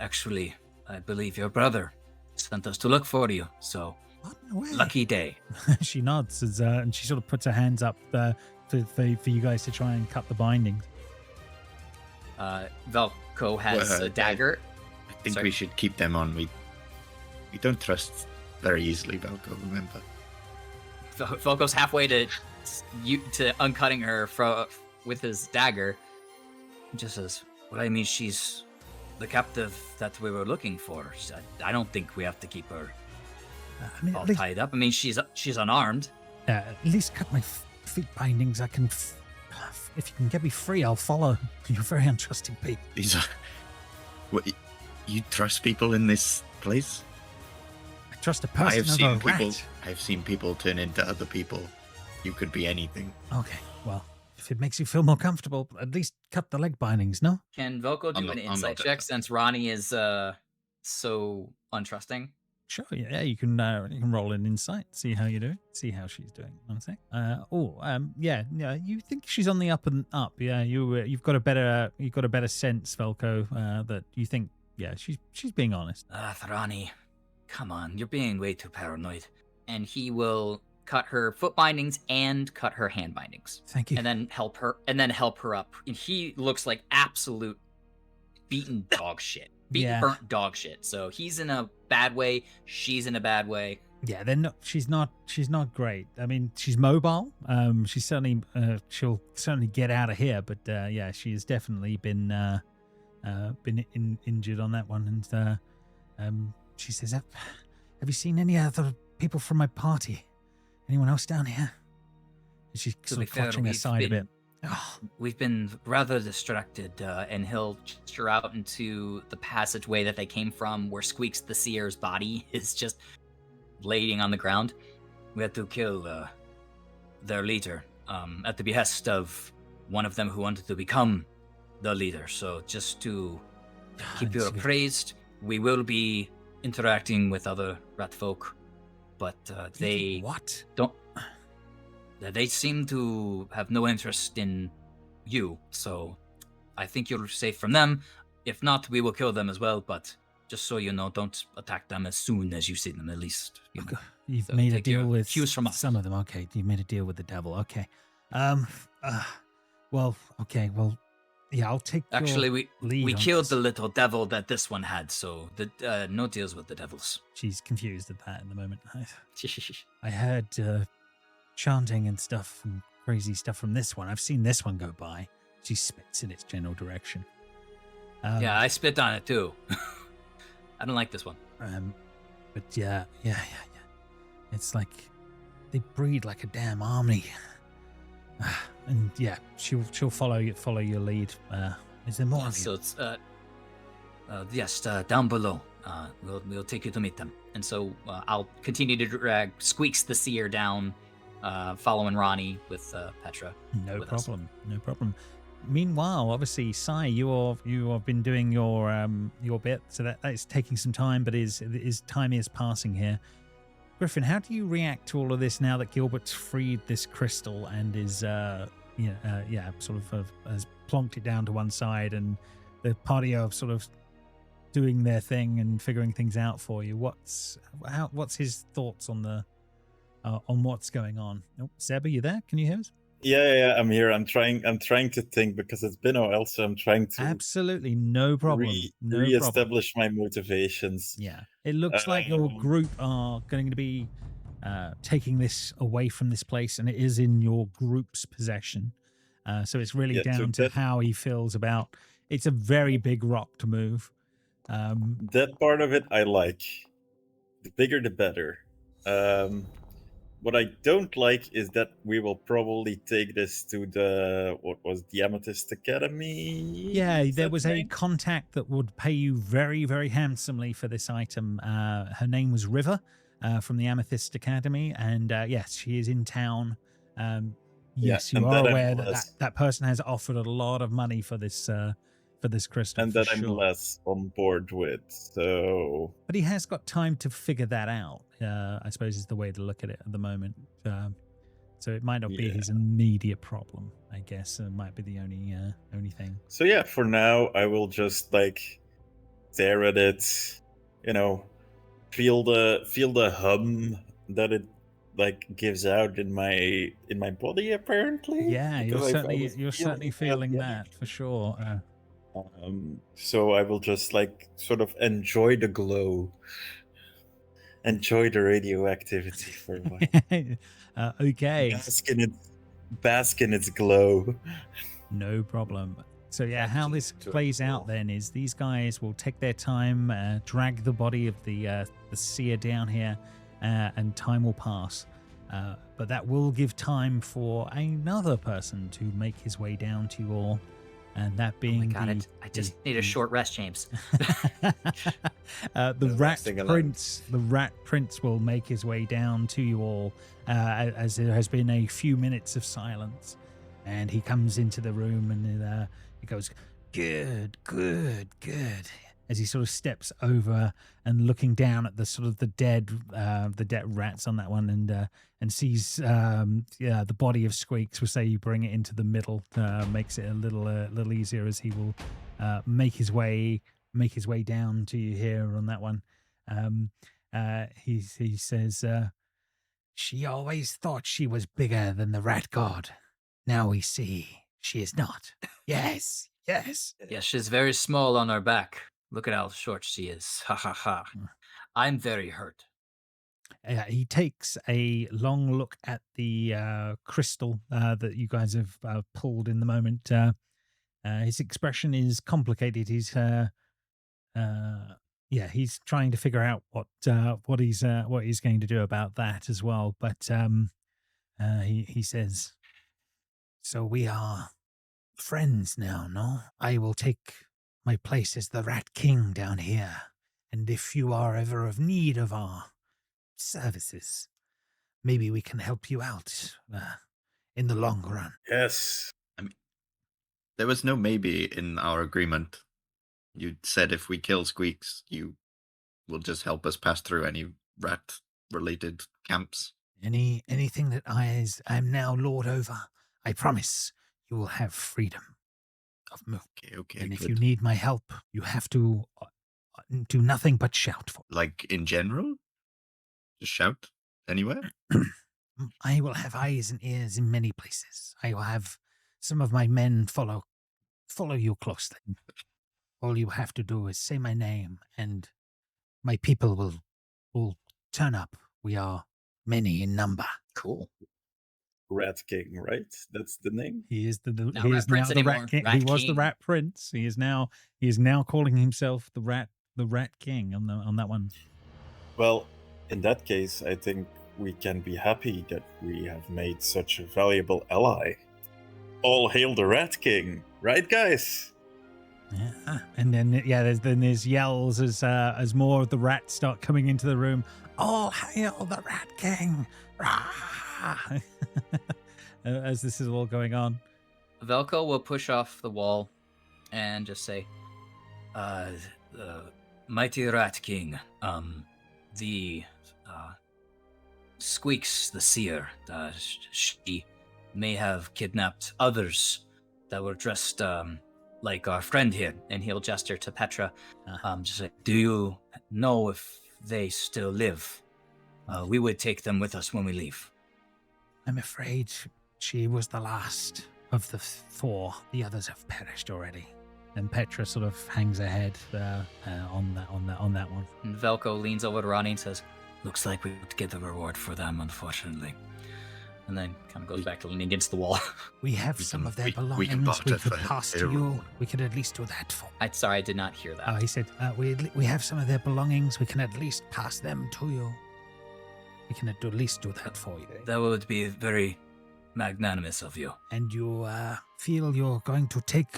Actually, I believe your brother sent us to look for you. So, what? No way. Lucky day. She nods and she sort of puts her hands up for you guys to try and cut the bindings. Velko has a dagger. I think we should keep them on. We don't trust very easily, Velko, remember. Velko's halfway to uncutting her with his dagger. He just says, "Well, I mean, she's the captive that we were looking for. I don't think we have to keep her all tied up. I mean, she's unarmed." At least cut my feet bindings. I can... If you can get me free, I'll follow. You're very untrusting people. These are... What, you trust people in this place? I trust a person over a rat. I've seen people turn into other people. You could be anything. Okay, well, if it makes you feel more comfortable, at least cut the leg bindings, no? Can Velko do an insight check since Ronnie is so untrusting? Sure, yeah, you can roll an insight, see how you do, see how she's doing. One sec. Yeah, you think she's on the up and up. Yeah, you've got a better sense, Velko, that you think, yeah, she's being honest. Ronnie, come on, you're being way too paranoid. And he will cut her foot bindings and cut her hand bindings. Thank you. And then help her up. And he looks like absolute beaten dog shit. Burnt dog shit. So he's in a bad way. She's in a bad way. Yeah, she's not great. I mean, she's mobile. She's certainly she'll certainly get out of here. But yeah, she has definitely been injured on that one. And she says, "Have you seen any other people from my party? Anyone else down here?" She's sort of clutching her side a bit. We've been rather distracted, and he'll gesture out into the passageway that they came from, where Squeaks the Seer's body is just laying on the ground. We had to kill their leader at the behest of one of them who wanted to become the leader. So just to keep you appraised, we will be interacting with other rat folk, but they seem to have no interest in you, so I think you're safe from them. If not, we will kill them as well, but just so you know, don't attack them as soon as you see them, at least. You've made a deal with cues from us. Some of them, okay. You made a deal with the devil, okay. Well, yeah, I'll take Actually, we killed the little devil that this one had, so no deals with the devils. She's confused at that in the moment. I heard chanting and stuff and crazy stuff from this one. I've seen this one go by. She spits in its general direction. Yeah, I spit on it too. I don't like this one. But yeah. It's like they breed like a damn army. And yeah, she'll follow your lead. Is there more of you? So it's yes, down below. We'll take you to meet them. And so I'll continue to drag Squeaks the Seer down, following Ronnie with Petra. No problem. Meanwhile, obviously, Sai, you have been doing your bit, so that is taking some time, but time is passing here. Griffin, how do you react to all of this now that Gilbert's freed this crystal and is sort of has plonked it down to one side, and the party are sort of doing their thing and figuring things out for you? What's his thoughts on what's going on? Oh, Seb, are you there? Can you hear us? Yeah, I'm here. I'm trying to think, because it's been a while, so I'm trying to absolutely no problem. Re-establish my motivations. Yeah, it looks like your group are going to be taking this away from this place, and it is in your group's possession. So it's really down to how he feels about. It's a very big rock to move. That part of it I like. The bigger, the better. What I don't like is that we will probably take this to the Amethyst Academy. Yeah, there was a contact that would pay you very, very handsomely for this item. Her name was River, from the Amethyst Academy, and yes, she is in town. Yes, you are aware that person has offered a lot of money for this crystal, and that I'm less on board with. So, but he has got time to figure that out. I suppose is the way to look at it at the moment. So it might not be his immediate problem. I guess it might be the only thing. So yeah, for now I will just like stare at it, feel the hum that it like gives out in my body. Apparently, yeah, you're certainly feeling that for sure. So I will just like sort of enjoy the glow, enjoy the radioactivity for a while. Okay. Bask in its glow. No problem. So yeah, how this plays out then is these guys will take their time, drag the body of the seer down here, and time will pass. But that will give time for another person to make his way down to you all. And that being I just need a short rest, James. The rat prince will make his way down to you all, as there has been a few minutes of silence, and he comes into the room and he goes, "Good," as he sort of steps over and looking down at the sort of the dead rats on that one, and sees the body of Squeaks. We'll say you bring it into the middle, makes it a little easier as he will make his way down to you here on that one. He says, "She always thought she was bigger than the rat god. Now we see she is not. Yes. Yes, she's very small on her back. Look at how short she is. Ha ha ha. I'm very hurt." He takes a long look at the crystal that you guys have pulled in the moment. His expression is complicated. He's trying to figure out what he's going to do about that as well. But he says, "So we are friends now, no? I will take my place as the Rat King down here, and if you are ever of need of our services, maybe we can help you out in the long run." Yes. I mean, there was no maybe in our agreement. You said if we kill Squeaks, you will just help us pass through any rat-related camps. Anything that I am now lord over, I promise you will have freedom of movement. Okay. And if you need my help, you have to do nothing but shout for me. Like in general? Just shout anywhere? I will have eyes and ears in many places. I will have some of my men follow you closely. All you have to do is say my name, and my people will turn up. We are many in number. Cool. Rat King, right? That's the name. He is the Not he Rat is Prince now the anymore. Rat King. Rat He was the King. Rat Prince. He is now calling himself the Rat King on that one. Well, in that case, I think we can be happy that we have made such a valuable ally. All hail the Rat King, right, guys? Yeah, and then there's yells as more of the rats start coming into the room. All hail the Rat King! As this is all going on, Velko will push off the wall and just say, Mighty Rat King, the Squeaks, the Seer, she may have kidnapped others that were dressed like our friend here. and he'll gesture to Petra. Just like, do you know if they still live? We would take them with us when we leave. I'm afraid she was the last of the four. The others have perished already. And Petra sort of hangs her head on that one. And Velko leans over to Ronnie and says, looks like we would get the reward for them, unfortunately. And then kind of goes back to leaning against the wall. We have some of their we can belongings barter we could for pass to their you. reward. We could at least do that for. Sorry, I did not hear that. Oh, he said, we have some of their belongings. We can at least pass them to you. We can at least do that for you. That would be very magnanimous of you. And you feel you're going to take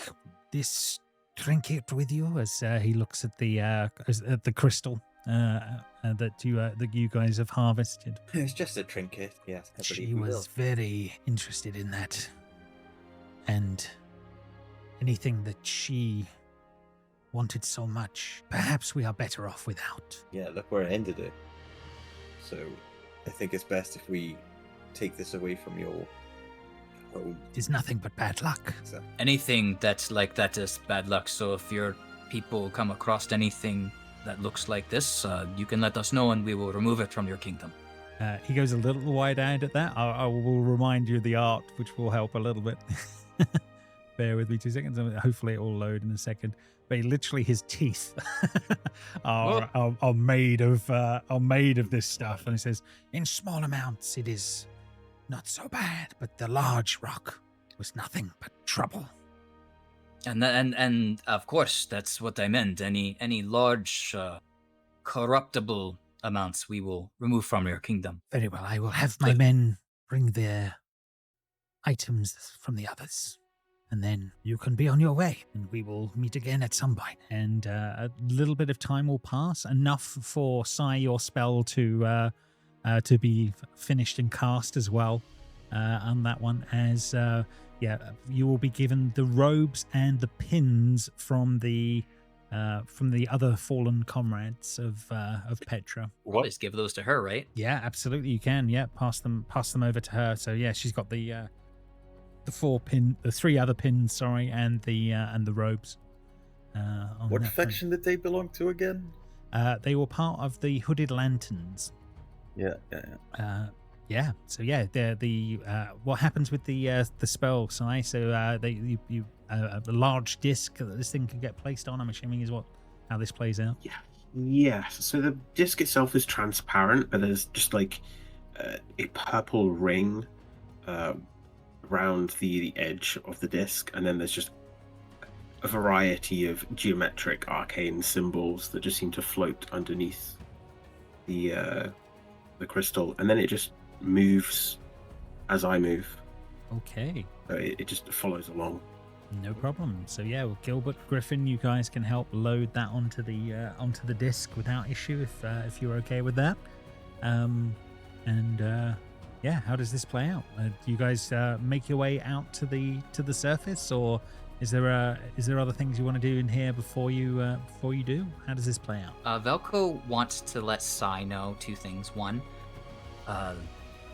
this trinket with you as he looks at the crystal that you guys have harvested. It's just a trinket, yes. I believe She we was will. very interested in that. And anything that she wanted so much, perhaps we are better off without. Yeah, look where it ended it. So I think it's best if we take this away from your home. It is nothing but bad luck. So, Anything that's like that is bad luck. So if your people come across anything that looks like this, you can let us know and we will remove it from your kingdom. He goes a little wide-eyed at that. I will remind you of the art, which will help a little bit. Bear with me 2 seconds. Hopefully it will load in a second. But literally, his teeth are made of this stuff. And he says, in small amounts, it is not so bad, but the large rock was nothing but trouble. And of course, that's what I meant. Any large corruptible amounts we will remove from your kingdom. Very well. I will have my men bring their items from the others. And then you can be on your way, and we will meet again at some point. And a little bit of time will pass, enough for your spell to be finished and cast as well on that one. As you will be given the robes and the pins from the other fallen comrades of Petra. What? Just give those to her, right? Yeah, absolutely, you can. Yeah, pass them over to her. So yeah, she's got the 3 other pins, and the robes. What faction did they belong to again? They were part of the Hooded Lanterns. Yeah. So yeah, they're the what happens with the spell, Si? So a large disc that this thing can get placed on, I'm assuming, is how this plays out. Yeah. So the disc itself is transparent, but there's just like a purple ring around the edge of the disc, and then there's just a variety of geometric arcane symbols that just seem to float underneath the crystal, and then it just moves as I move. Okay. It just follows along. No problem. So yeah, well, Gilbert, Griffin, you guys can help load that onto the disc without issue if you're okay with that. Yeah, how does this play out? Do you guys make your way out to the surface, or is there other things you want to do in here before you do? How does this play out? Velko wants to let Sai know 2 things. One,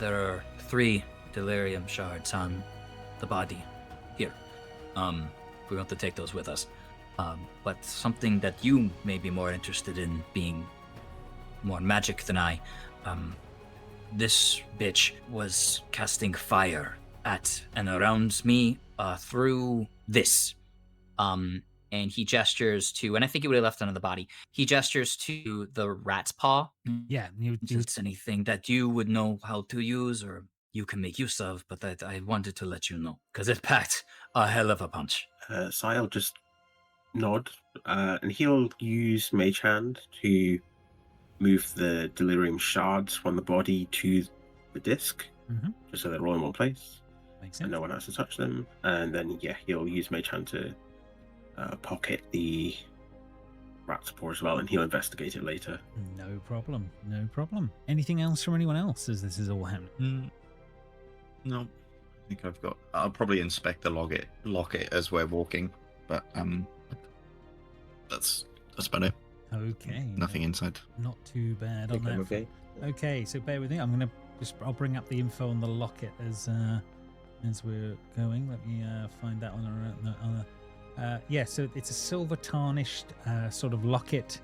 There are 3 delirium shards on the body here. We want to take those with us. But something that you may be more interested in, being more magic than I, this bitch was casting fire at and around me through this. And he gestures to, and I think he would have left it on the body. He gestures to the rat's paw. Yeah, If it's anything that you would know how to use or you can make use of, but that I wanted to let you know because it packed a hell of a punch. Sai will just nod, and he'll use Mage Hand to move the delirium shards from the body to the disc, just so they're all in one place. Makes and sense. no one has to touch them. And then he'll use Mage Hand to pocket the rat's paw as well, and he'll investigate it later. No problem. Anything else from anyone else as this is all happening? No, I think I'll probably inspect the locket as we're walking, but that's about it. Okay. Nothing inside. Not too bad I on think I'm that. okay. Okay, so bear with me. I'll bring up the info on the locket as we're going. Let me find that on so it's a silver tarnished sort of locket.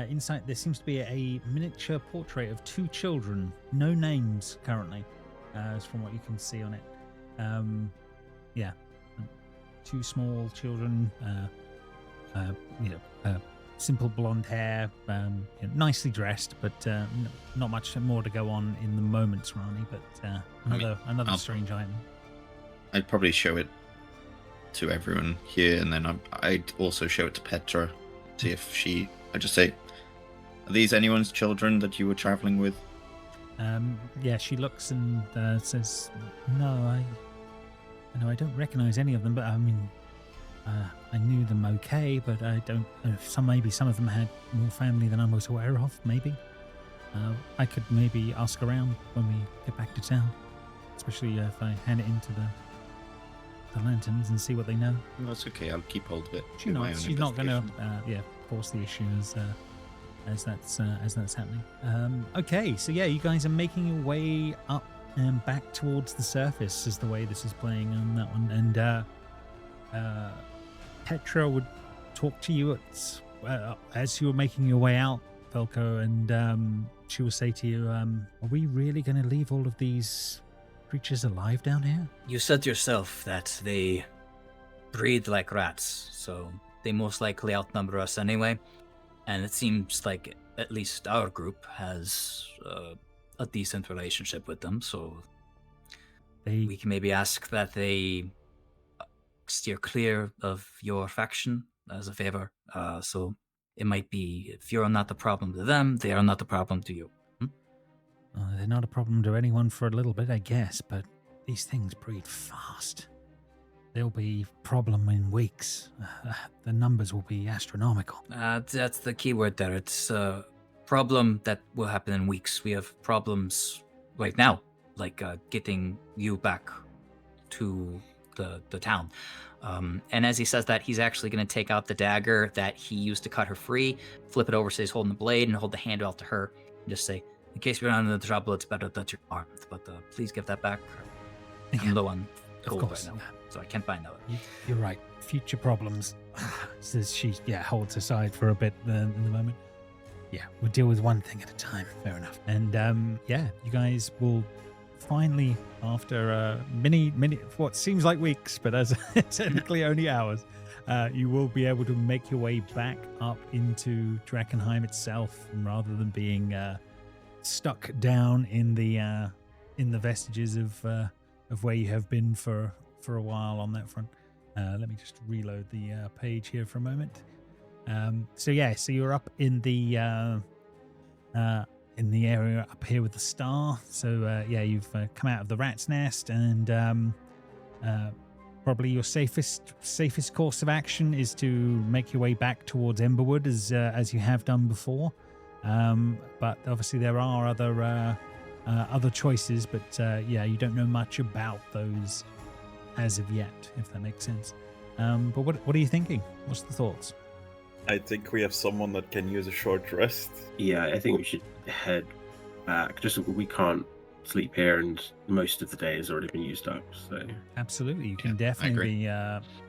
Inside there seems to be a miniature portrait of 2 children. No names currently, as from what you can see on it. 2 small children, simple blonde hair, nicely dressed, but not much more to go on in the moments, Rani. But another strange item. I'd probably show it to everyone here, and then I'd also show it to Petra, see if I just say, are these anyone's children that you were traveling with? Yeah, she looks and says, no, I don't recognize any of them, but I mean, I knew them okay, but I don't know if maybe some of them had more family than I was aware of, maybe. I could maybe ask around when we get back to town, especially if I hand it into the lanterns and see what they know. No, that's okay, I'll keep hold of it. She's not going to, force the issue as that's happening. Okay, so yeah, you guys are making your way up and back towards the surface is the way this is playing on that one. And Petra would talk to you as you were making your way out, Velko, and she will say to you, are we really going to leave all of these creatures alive down here? You said yourself that they breed like rats, so they most likely outnumber us anyway. And it seems like at least our group has a decent relationship with them, so we can maybe ask that they steer clear of your faction as a favor. So it might be, if you're not the problem to them, they are not the problem to you. They're not a problem to anyone for a little bit, I guess, but these things breed fast. There'll be problem in weeks. The numbers will be astronomical. That's the key word there. It's a problem that will happen in weeks. We have problems right now, like getting you back to the town. And as he says that, he's actually going to take out the dagger that he used to cut her free, flip it over so he's holding the blade, and hold the handle out to her, and just say, in case we run into trouble, it's better that you're armed, but please give that back. I'm low on gold right now, so I can't buy another. You're right. Future problems. Says she, holds aside for a bit in the moment. Yeah, we'll deal with one thing at a time. Fair enough. And you guys will finally, after many, what seems like weeks, but as technically only hours, you will be able to make your way back up into Drakkenheim itself, rather than being stuck down in the vestiges of where you have been for a while on that front. Let me just reload the page here for a moment. So you're up in the area up here with the star. So you've come out of the rat's nest, and probably your safest course of action is to make your way back towards Emberwood as you have done before. But obviously there are other choices, but you don't know much about those as of yet, if that makes sense. But what are you thinking? What's the thoughts? I think we have someone that can use a short rest. Yeah, I think we should head back. Just we can't sleep here, and most of the day has already been used up. So absolutely, you can definitely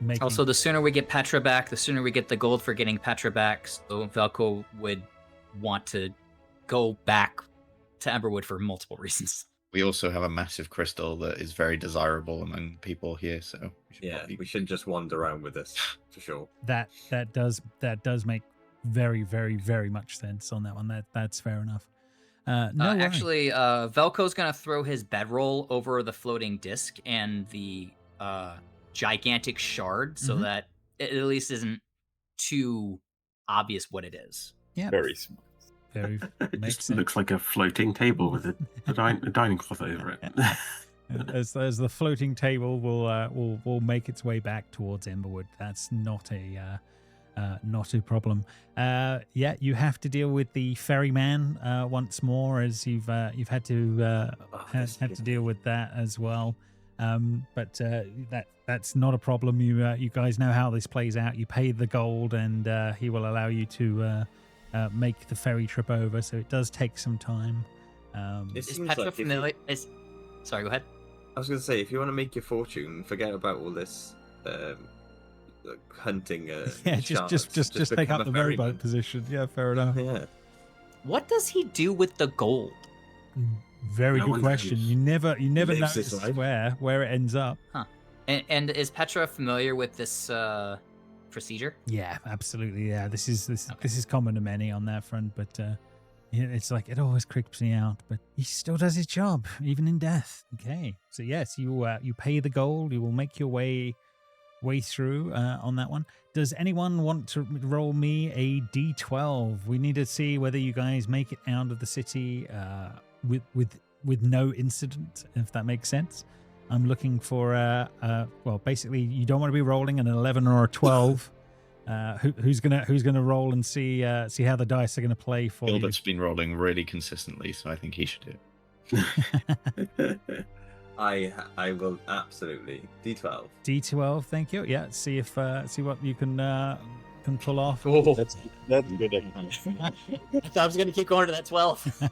make. Also, the sooner we get Petra back, the sooner we get the gold for getting Petra back. So Velko would want to go back to Emberwood for multiple reasons. We also have a massive crystal that is very desirable among people here, so we shouldn't just wander around with this for sure. That does make very, very, very much sense on that one. That's fair enough. Actually, Velko's gonna throw his bedroll over the floating disc and the gigantic shard, so that it at least isn't too obvious what it is. Yeah, very smart. Very it makes just sense. looks like a floating table with a dining cloth over it. As the floating table will make its way back towards Emberwood. That's not a problem. You have to deal with the ferryman once more, as you've had to deal with that as well. But that's not a problem. You guys know how this plays out. You pay the gold, and he will allow you to make the ferry trip over. So it does take some time. Is Petra familiar? Sorry, go ahead. I was going to say, if you want to make your fortune, forget about all this hunting. Just take up the very boat position. Yeah, fair enough. Yeah. What does he do with the gold? Very good question. You never notice where it ends up. Huh. And is Petra familiar with this procedure? Yeah, absolutely. Yeah, this is common to many on that front, but it's like it always creeps me out. But he still does his job, even in death. Okay, so yes, you pay the gold. You will make your way through on that one. Does anyone want to roll me a d12? We need to see whether you guys make it out of the city with no incident, if that makes sense. I'm looking for well, basically, you don't want to be rolling an 11 or a 12. Who's gonna roll and see how the dice are gonna play for Gilbert's been rolling really consistently, so I think he should do it. I will absolutely D12. D12, thank you. Yeah, see what you can pull off. Oh, that's good. I thought I was going to keep going to that 12.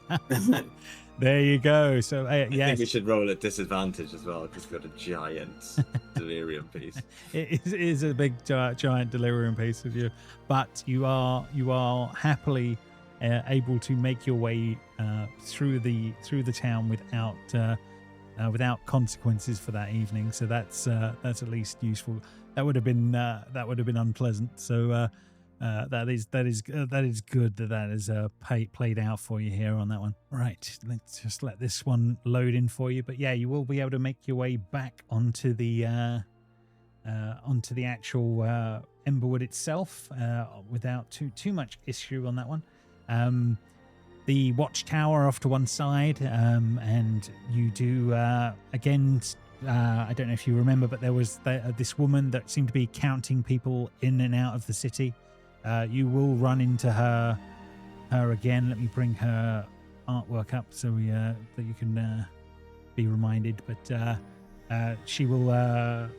There you go. So I yes, think we should roll at disadvantage as well because we've got a giant delirium piece. it is a big giant delirium piece of you, but you are happily able to make your way through the town without consequences for that evening. So that's at least useful. That would have been unpleasant. So that is good that is played out for you here on that one. Right, let's just let this one load in for you. But yeah, you will be able to make your way back onto the actual Emberwood itself without too much issue on that one. The watchtower off to one side, and you do again. I don't know if you remember, but there was this woman that seemed to be counting people in and out of the city. You will run into her again. Let me bring her artwork up so that you can be reminded. But she will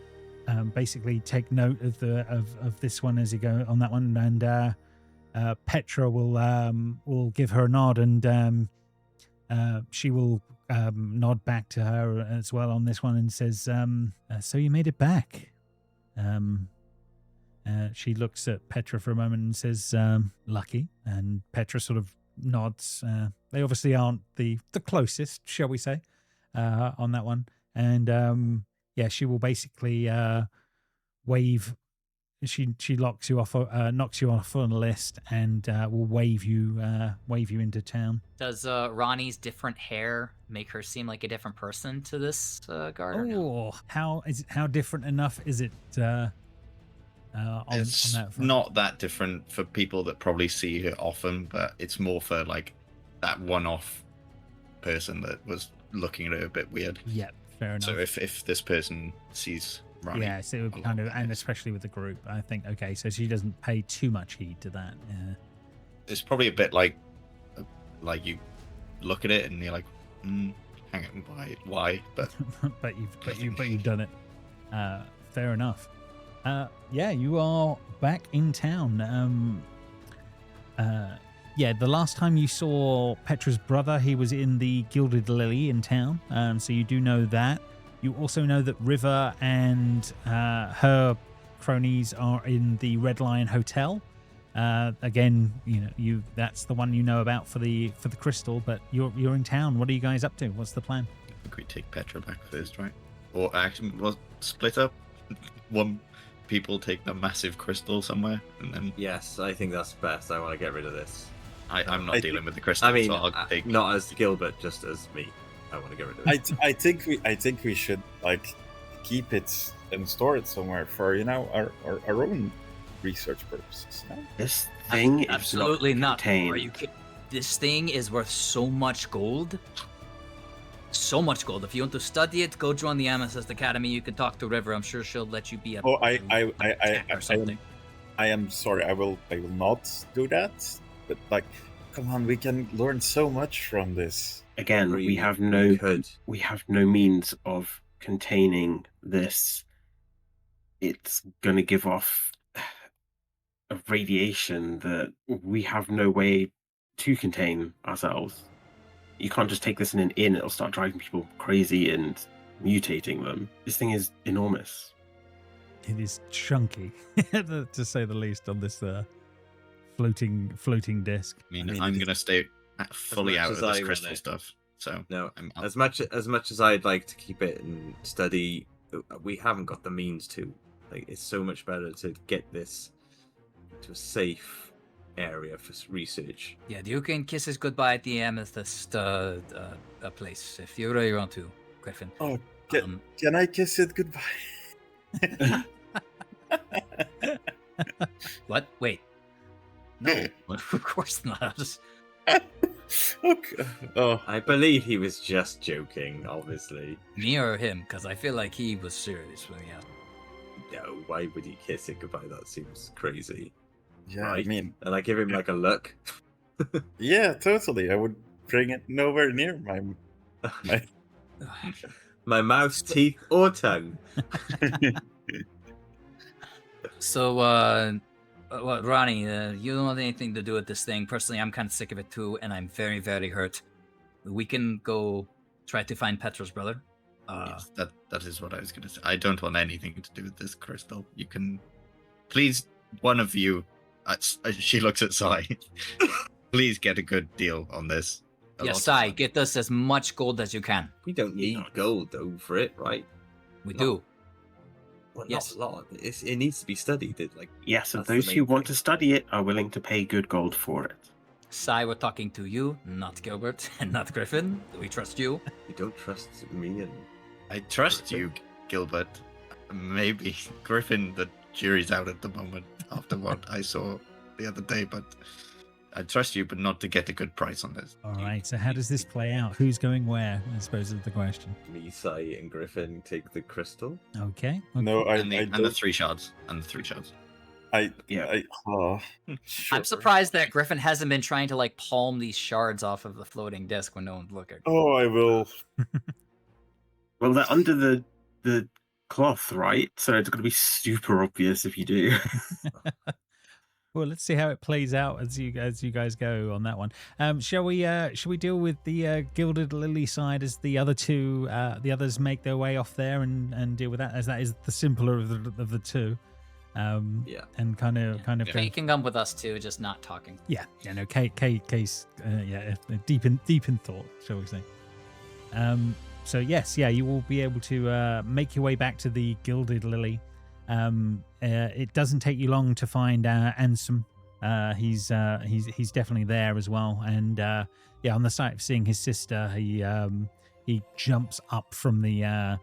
basically take note of this one as you go on that one, and Petra will give her a nod, and she will nod back to her as well on this one and says, so you made it back. She looks at Petra for a moment and says, lucky. And Petra sort of nods. They obviously aren't the closest, shall we say, on that one. And yeah, she will basically wave. She knocks you off on a list and will wave you into town. Does Ronnie's different hair make her seem like a different person to this guard? Oh, how different enough is it? It's on that front? not that different for people that probably see her often, but it's more for like that one-off person that was looking at her a bit weird. Yeah, fair enough. So if this person sees Ronnie, yeah, so it would be kind of, and especially with the group, I think. Okay, so she doesn't pay too much heed to that. it's probably a bit like you look at it and you're like, hang on, why? But but you've done it. Fair enough. Yeah, you are back in town. Yeah, the last time you saw Petra's brother, he was in the Gilded Lily in town. So you do know that. You also know that River and her cronies are in the Red Lion Hotel. Again, that's the one you know about for the crystal. But you're in town. What are you guys up to? What's the plan? I think we take Petra back first, right? Or actually, split up. One people take the massive crystal somewhere, and then Yes, I think that's best. I want to get rid of this. I'm not dealing with the crystal. I mean, so I'll take... not as Gilbert, just as me. I want to get rid of it. I think we should like keep it and store it somewhere for our own research purposes. No? This thing is absolutely not. contained. Are you kidding? This thing is worth so much gold. So much gold. If you want to study it, go join the Amethyst Academy. You can talk to River. I'm sure she'll let you be a. Oh, I am sorry. I will not do that. But like, come on, we can learn so much from this. Again, we have no means of containing this. It's going to give off a radiation that we have no way to contain ourselves. You can't just take this in an inn. It'll start driving people crazy and mutating them. This thing is enormous. It is chunky, to say the least, on this floating disc. I mean, I'm going to stay fully out of this crystal stuff. So no, as much as I'd like to keep it and study, we haven't got the means to. Like, it's so much better to get this to a safe area for research. Yeah, you can kiss his goodbye at the amethyst place if you really want to, Griffin. Oh, can I kiss it goodbye? What? Wait. No, of course not. Okay. Oh, I believe he was just joking, obviously. Me or him? Because I feel like he was serious when he asked. No, why would he kiss it goodbye? That seems crazy. yeah. Right. I mean, And I give him like a look. yeah, totally. I would bring it nowhere near my. My mouth, teeth, or tongue. So, what, Ronnie, you don't have anything to do with this thing. Personally, I'm kind of sick of it too, and I'm very, very hurt. We can go try to find Petra's brother. Yes, that is what I was going to say. I don't want anything to do with this crystal. You can, please, one of you. She looks at Sai. Please get a good deal on this. Yeah, Sai, get us as much gold as you can. We don't need gold, though, for it, right? We No. do. Well, Yes. not a lot. It needs to be studied. Yes, and That's the those main who want thing. to study it are willing to pay good gold for it. Sai, we're talking to you, not Gilbert, and not Griffin. We trust you. You don't trust me, and I trust you, Gilbert. Maybe Griffin, the jury's out at the moment after what I saw the other day, but I trust you, but not to get a good price on this. All right. So how does this play out? Who's going where? I suppose is the question. me, Sai, and Griffin take the crystal. Okay. No, And the don't. 3 shards. And the 3 shards. Yeah. Sure. I'm surprised that Griffin hasn't been trying to like palm these shards off of the floating disc when no one's looking. Oh, I will. Well, they're under the cloth, right? So it's going to be super obvious if you do. Well, let's see how it plays out as you guys go on that one. Shall we deal with the Gilded Lily side as the others make their way off there and deal with that, as that is the simpler of the two. Yeah. And kind of Yeah. go. Kate can come with us too, just not talking. Yeah, no, Case, deep in thought, shall we say? So yes, yeah, you will be able to make your way back to the Gilded Lily. It doesn't take you long to find Ansom. He's definitely there as well, and on the sight of seeing his sister, he jumps up from the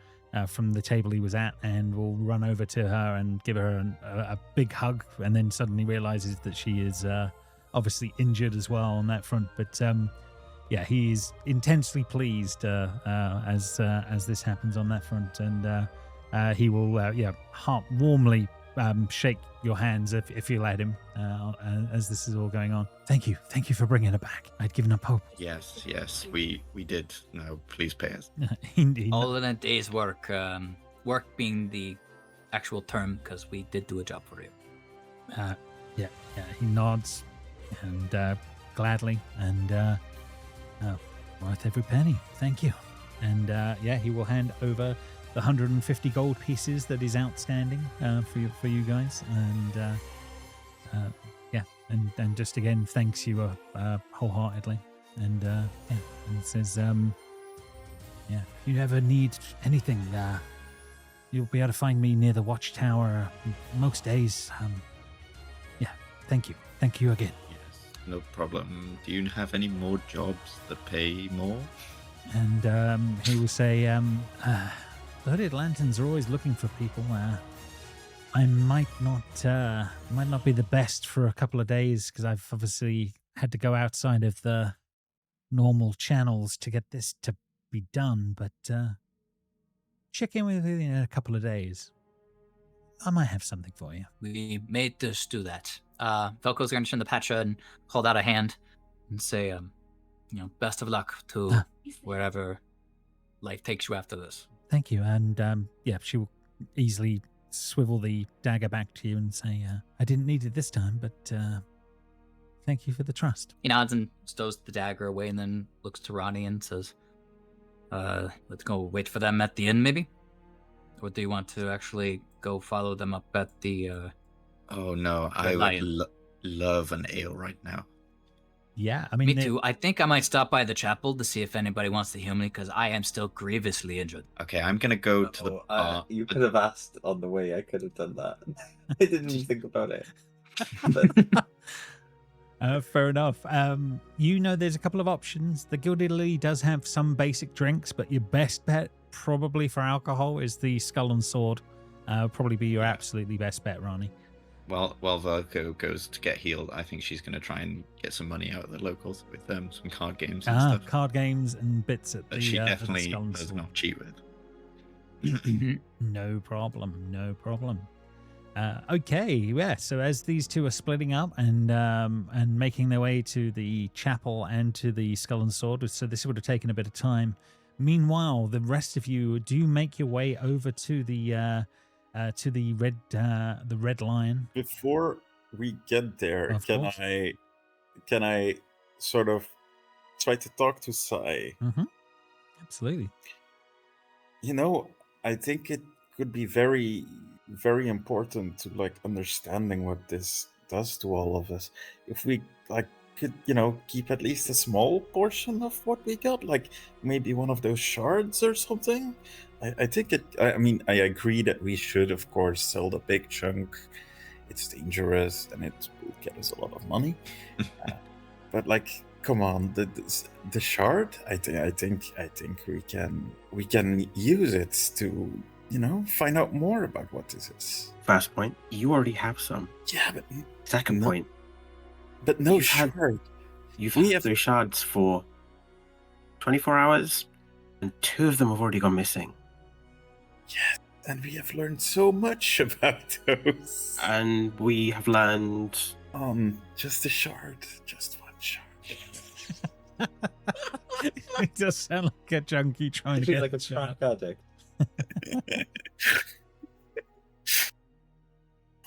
table he was at and will run over to her and give her a big hug, and then suddenly realizes that she is obviously injured as well on that front. But he is intensely pleased as this happens on that front, and he will heart warmly shake your hands if you let him as this is all going on. Thank you for bringing her back. I'd given up hope. Yes, we did. Now, please pay us. Indeed. All in a day's work. Work being the actual term, because we did do a job for you. He nods and gladly, and worth every penny. Thank you. And he will hand over the 150 gold pieces that is outstanding for you guys, and just again thanks you wholeheartedly, and says if you ever need anything, you'll be able to find me near the watchtower most days. Thank you again. Yes, no problem. Do you have any more jobs that pay more? And he will say, Hooded Lanterns are always looking for people. I might not be the best for a couple of days because I've obviously had to go outside of the normal channels to get this to be done. But check in with me in a couple of days. I might have something for you. We made this do that. Velko's going to turn to Petra and hold out a hand and say, best of luck to wherever life takes you after this. Thank you. And she will easily swivel the dagger back to you and say, I didn't need it this time, but thank you for the trust. He nods and stows the dagger away and then looks to Ronnie and says, let's go wait for them at the inn, maybe? Or do you want to actually go follow them up at the... Oh no, I would love an ale right now. Yeah, I mean... Me too. I think I might stop by the chapel to see if anybody wants to heal me, because I am still grievously injured. Okay, I'm gonna go to the bar. You could have asked on the way. I could have done that. I didn't even think about it. Fair enough. There's a couple of options. The Gilded Lily does have some basic drinks, but your best bet probably for alcohol is the Skull and Sword. Probably be your absolutely best bet, Ronnie. While Virgo goes to get healed, I think she's going to try and get some money out of the locals with some card games and stuff. Card games and bits at But the she at the definitely Skull and does Sword. not cheat with. No problem. Okay, yeah. So as these two are splitting up and making their way to the chapel and to the Skull and Sword, so this would have taken a bit of time. Meanwhile, the rest of you do make your way over to the Red Lion. Before we get there, Of course. can I sort of try to talk to Sai? Mm-hmm. Absolutely. I think it could be very, very important to like understanding what this does to all of us. If we could keep at least a small portion of what we got, like maybe one of those shards or something. I think I agree that we should, of course, sell the big chunk. It's dangerous and it will get us a lot of money. But come on, the shard. I think we can use it to find out more about what this is. First point, you already have some. Yeah, but Second point, but no shard. You've had those shards for 24 hours, and 2 of them have already gone missing. Yeah, and we have learned so much about those. And we have learned... just a shard. Just one shard. It does sound like a junkie trying to get like a crack addict.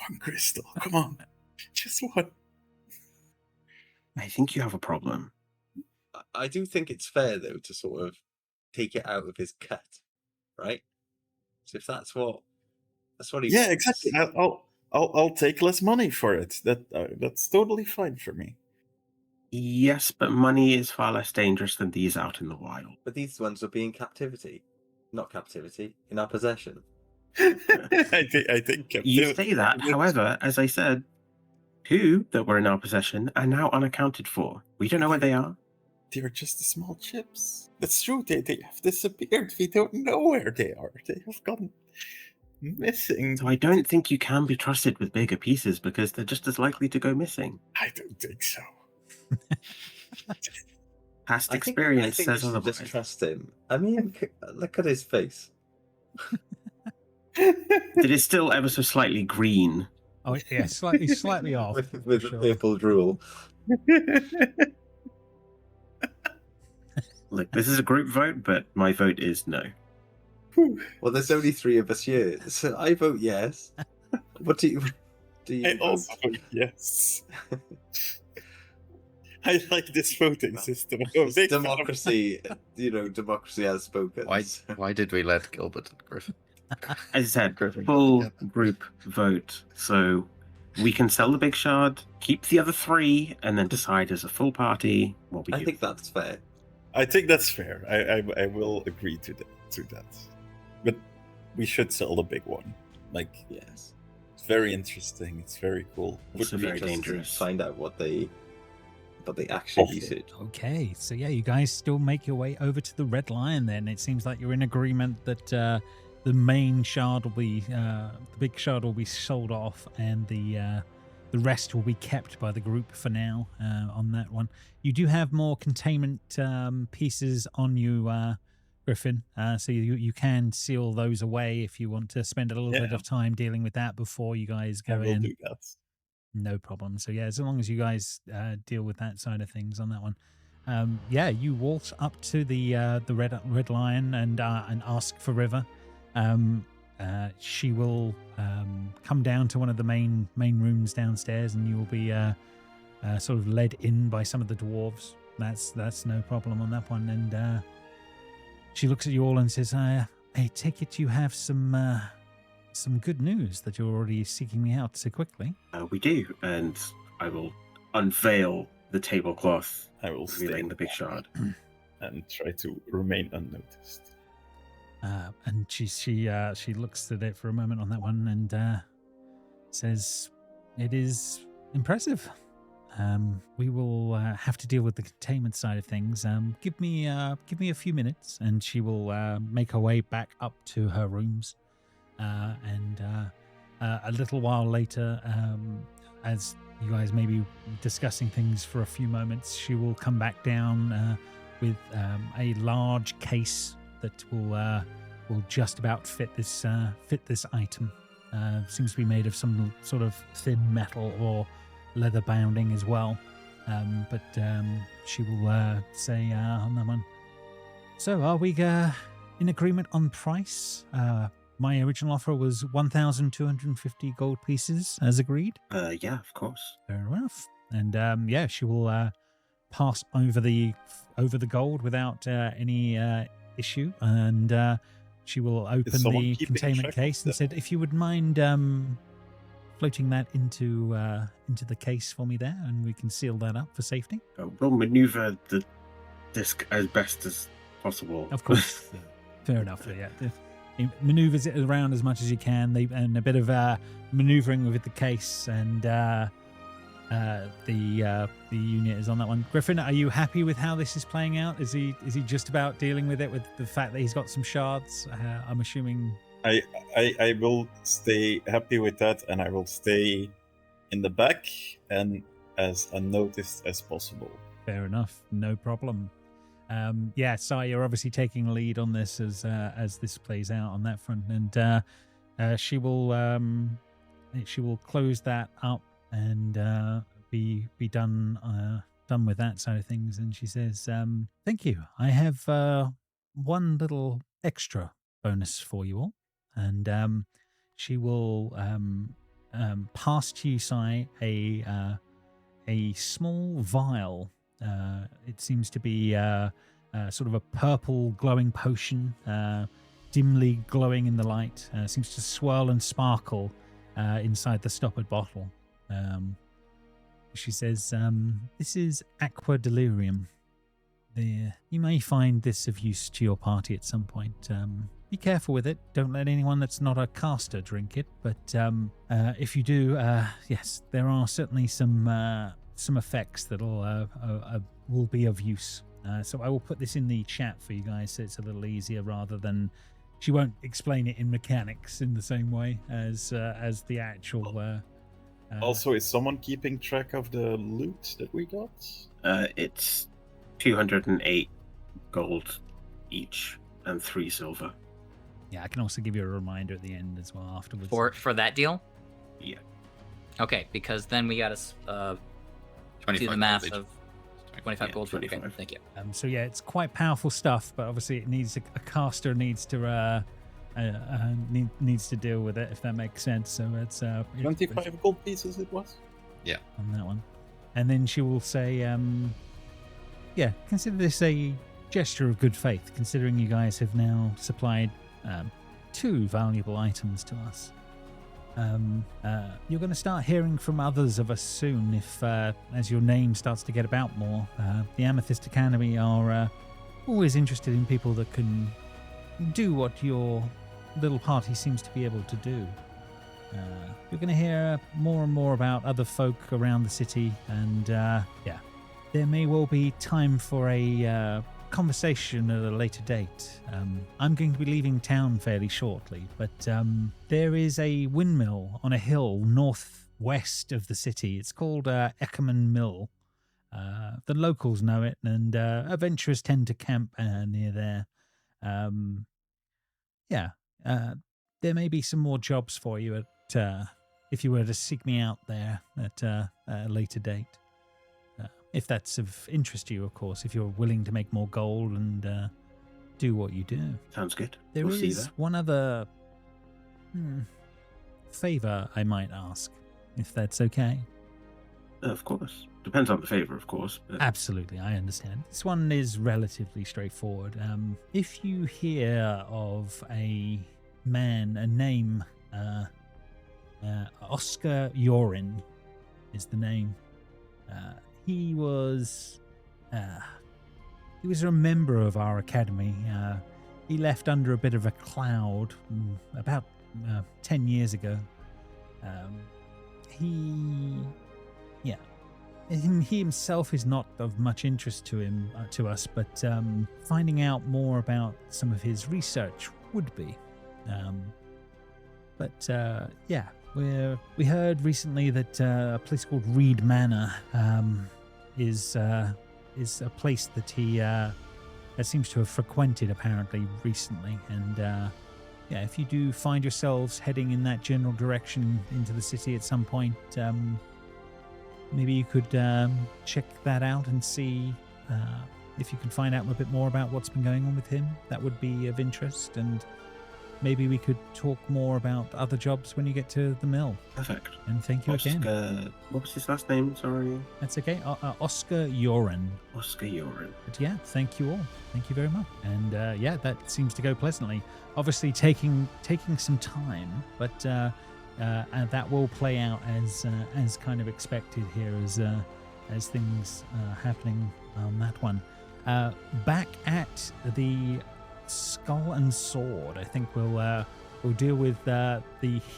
One crystal. Come on. Just one. I think you have a problem. I do think it's fair, though, to sort of take it out of his cut, right? So if that's what he Yeah, wants. exactly. I'll take less money for it. That's totally fine for me. Yes, but money is far less dangerous than these out in the wild. But these ones will be in captivity. Not captivity, in our possession. I think You say that, however, as I said, 2 that were in our possession are now unaccounted for. We don't know where they are. They were just the small chips. That's true. They have disappeared. We don't know where they are. They have gone missing. So I don't think you can be trusted with bigger pieces because they're just as likely to go missing. I don't think so. Past experience I think says we should otherwise. just trust him. I mean, look at his face. It is still ever so slightly green. Oh yeah, slightly off. with sure. the purple drool. Look, this is a group vote, but my vote is no. Well, there's only 3 of us here, so I vote yes. What do you I vote? also vote yes. I like this voting system. I'm a It's big fan of democracy, democracy has spoken. Why did we let Gilbert and Griffin? As I said, Griffin. full group vote. So we can sell the big shard, keep the other 3, and then decide as a full party what we do. I think that's fair. I think that's fair. I will agree to that. But we should sell the big one. Yes. It's very interesting. It's very cool. Also Would be very interesting to dangerous. Find out what they actually Okay. use it. Okay, so yeah, you guys still make your way over to the Red Lion. Then it seems like you're in agreement that the main shard will be, the big shard will be sold off, and the rest will be kept by the group for now. On that one, you do have more containment pieces on you, Griffin. So you can seal those away if you want to spend a little bit of time dealing with that before you guys I go will in. do that. No problem. So yeah, as long as you guys deal with that side of things on that one, you waltz up to the Red Lion and ask for River. She will come down to one of the main rooms downstairs, and you will be sort of led in by some of the dwarves. That's no problem on that one. And she looks at you all and says, "I take it you have some good news that you're already seeking me out so quickly." We do, and I will unveil the tablecloth, I will relaying the big shard. and try to remain unnoticed. And she looks at it for a moment on that one and says, "It is Impressive. We will have to deal with the containment side of things. Give me a few minutes, and she will make her way back up to her rooms. And a little while later, as you guys may be discussing things for a few moments, she will come back down with a large case that will just about fit this item. Seems to be made of some sort of thin metal or leather bounding as well. But she will say on that one, so are we in agreement on price? My original offer was 1,250 gold pieces, as agreed. Yeah, of course. Fair enough. And she will pass over the gold without any issue, and she will open the containment case and said, "If you would mind floating that into the case for me there, and we can seal that up for safety." We'll maneuver the disc as best as possible. Of course. Fair enough. Yeah. He maneuvers it around as much as you can. And a bit of maneuvering with the case, and the unit is on that one. Griffin, are you happy with how this is playing out? Is he just about dealing with it with the fact that he's got some shards? I'm assuming. I will stay happy with that, and I will stay in the back and as unnoticed as possible. Fair enough. No problem. Sai, you're obviously taking a lead on this as this plays out on that front, and she will close that up and be done with that side of things. And she says, "Thank you. I have one little extra bonus for you all," and she will pass to you, Sai, a small vial. It seems to be sort of a purple glowing potion, dimly glowing in the light. Seems to swirl and sparkle inside the stoppered bottle. She says, "This is aqua delirium. You may find this of use to your party at some point. Be careful with it. Don't let anyone that's not a caster drink it. But if you do, yes, there are certainly some effects that will be of use. So I will put this in the chat for you guys, so it's a little easier, rather than she won't explain it in mechanics in the same way as the actual." Also, is someone keeping track of the loot that we got? It's 208 gold each and 3 silver. Yeah, I can also give you a reminder at the end as well afterwards. For that deal? Yeah. Okay, because then we got to do the math of 25 gold. 25. Okay, thank you. So yeah, it's quite powerful stuff, but obviously it needs a caster needs to deal with it, if that makes sense. So it's 25 gold pieces it was? Yeah. On that one. And then she will say, consider this a gesture of good faith, considering you guys have now supplied 2 valuable items to us. You're going to start hearing from others of us soon if, as your name starts to get about more. The Amethyst Academy are always interested in people that can do what your little party seems to be able to do. You're going to hear more and more about other folk around the city, and there may well be time for a conversation at a later date. I'm going to be leaving town fairly shortly, but there is a windmill on a hill northwest of the city. It's called Eckerman Mill. The locals know it, and adventurers tend to camp near there. There may be some more jobs for you if you were to seek me out there at a later date. If that's of interest to you, of course, if you're willing to make more gold and do what you do. Sounds good. There is one other favor I might ask, if that's okay. Of course. Depends on the favor, of course. But... Absolutely, I understand. This one is relatively straightforward. If you hear of a man, a name, Oscar Yorin is the name. He was a member of our academy. He left under a bit of a cloud about 10 years ago. He He himself is not of much interest to us, but finding out more about some of his research would be. We heard recently that a place called Reed Manor is a place that he that seems to have frequented apparently recently, and if you do find yourselves heading in that general direction into the city at some point, maybe you could check that out and see if you can find out a bit more about what's been going on with him. That would be of interest, and maybe we could talk more about other jobs when you get to the mill. Perfect. And thank you again. What was his last name? Sorry. That's okay. Oscar Yoren. Oscar Yoren. But yeah, thank you all. Thank you very much. And that seems to go pleasantly. Obviously taking some time, but that will play out as kind of expected here as things happening on that one. Back at the Skull and Sword, I think we'll deal with the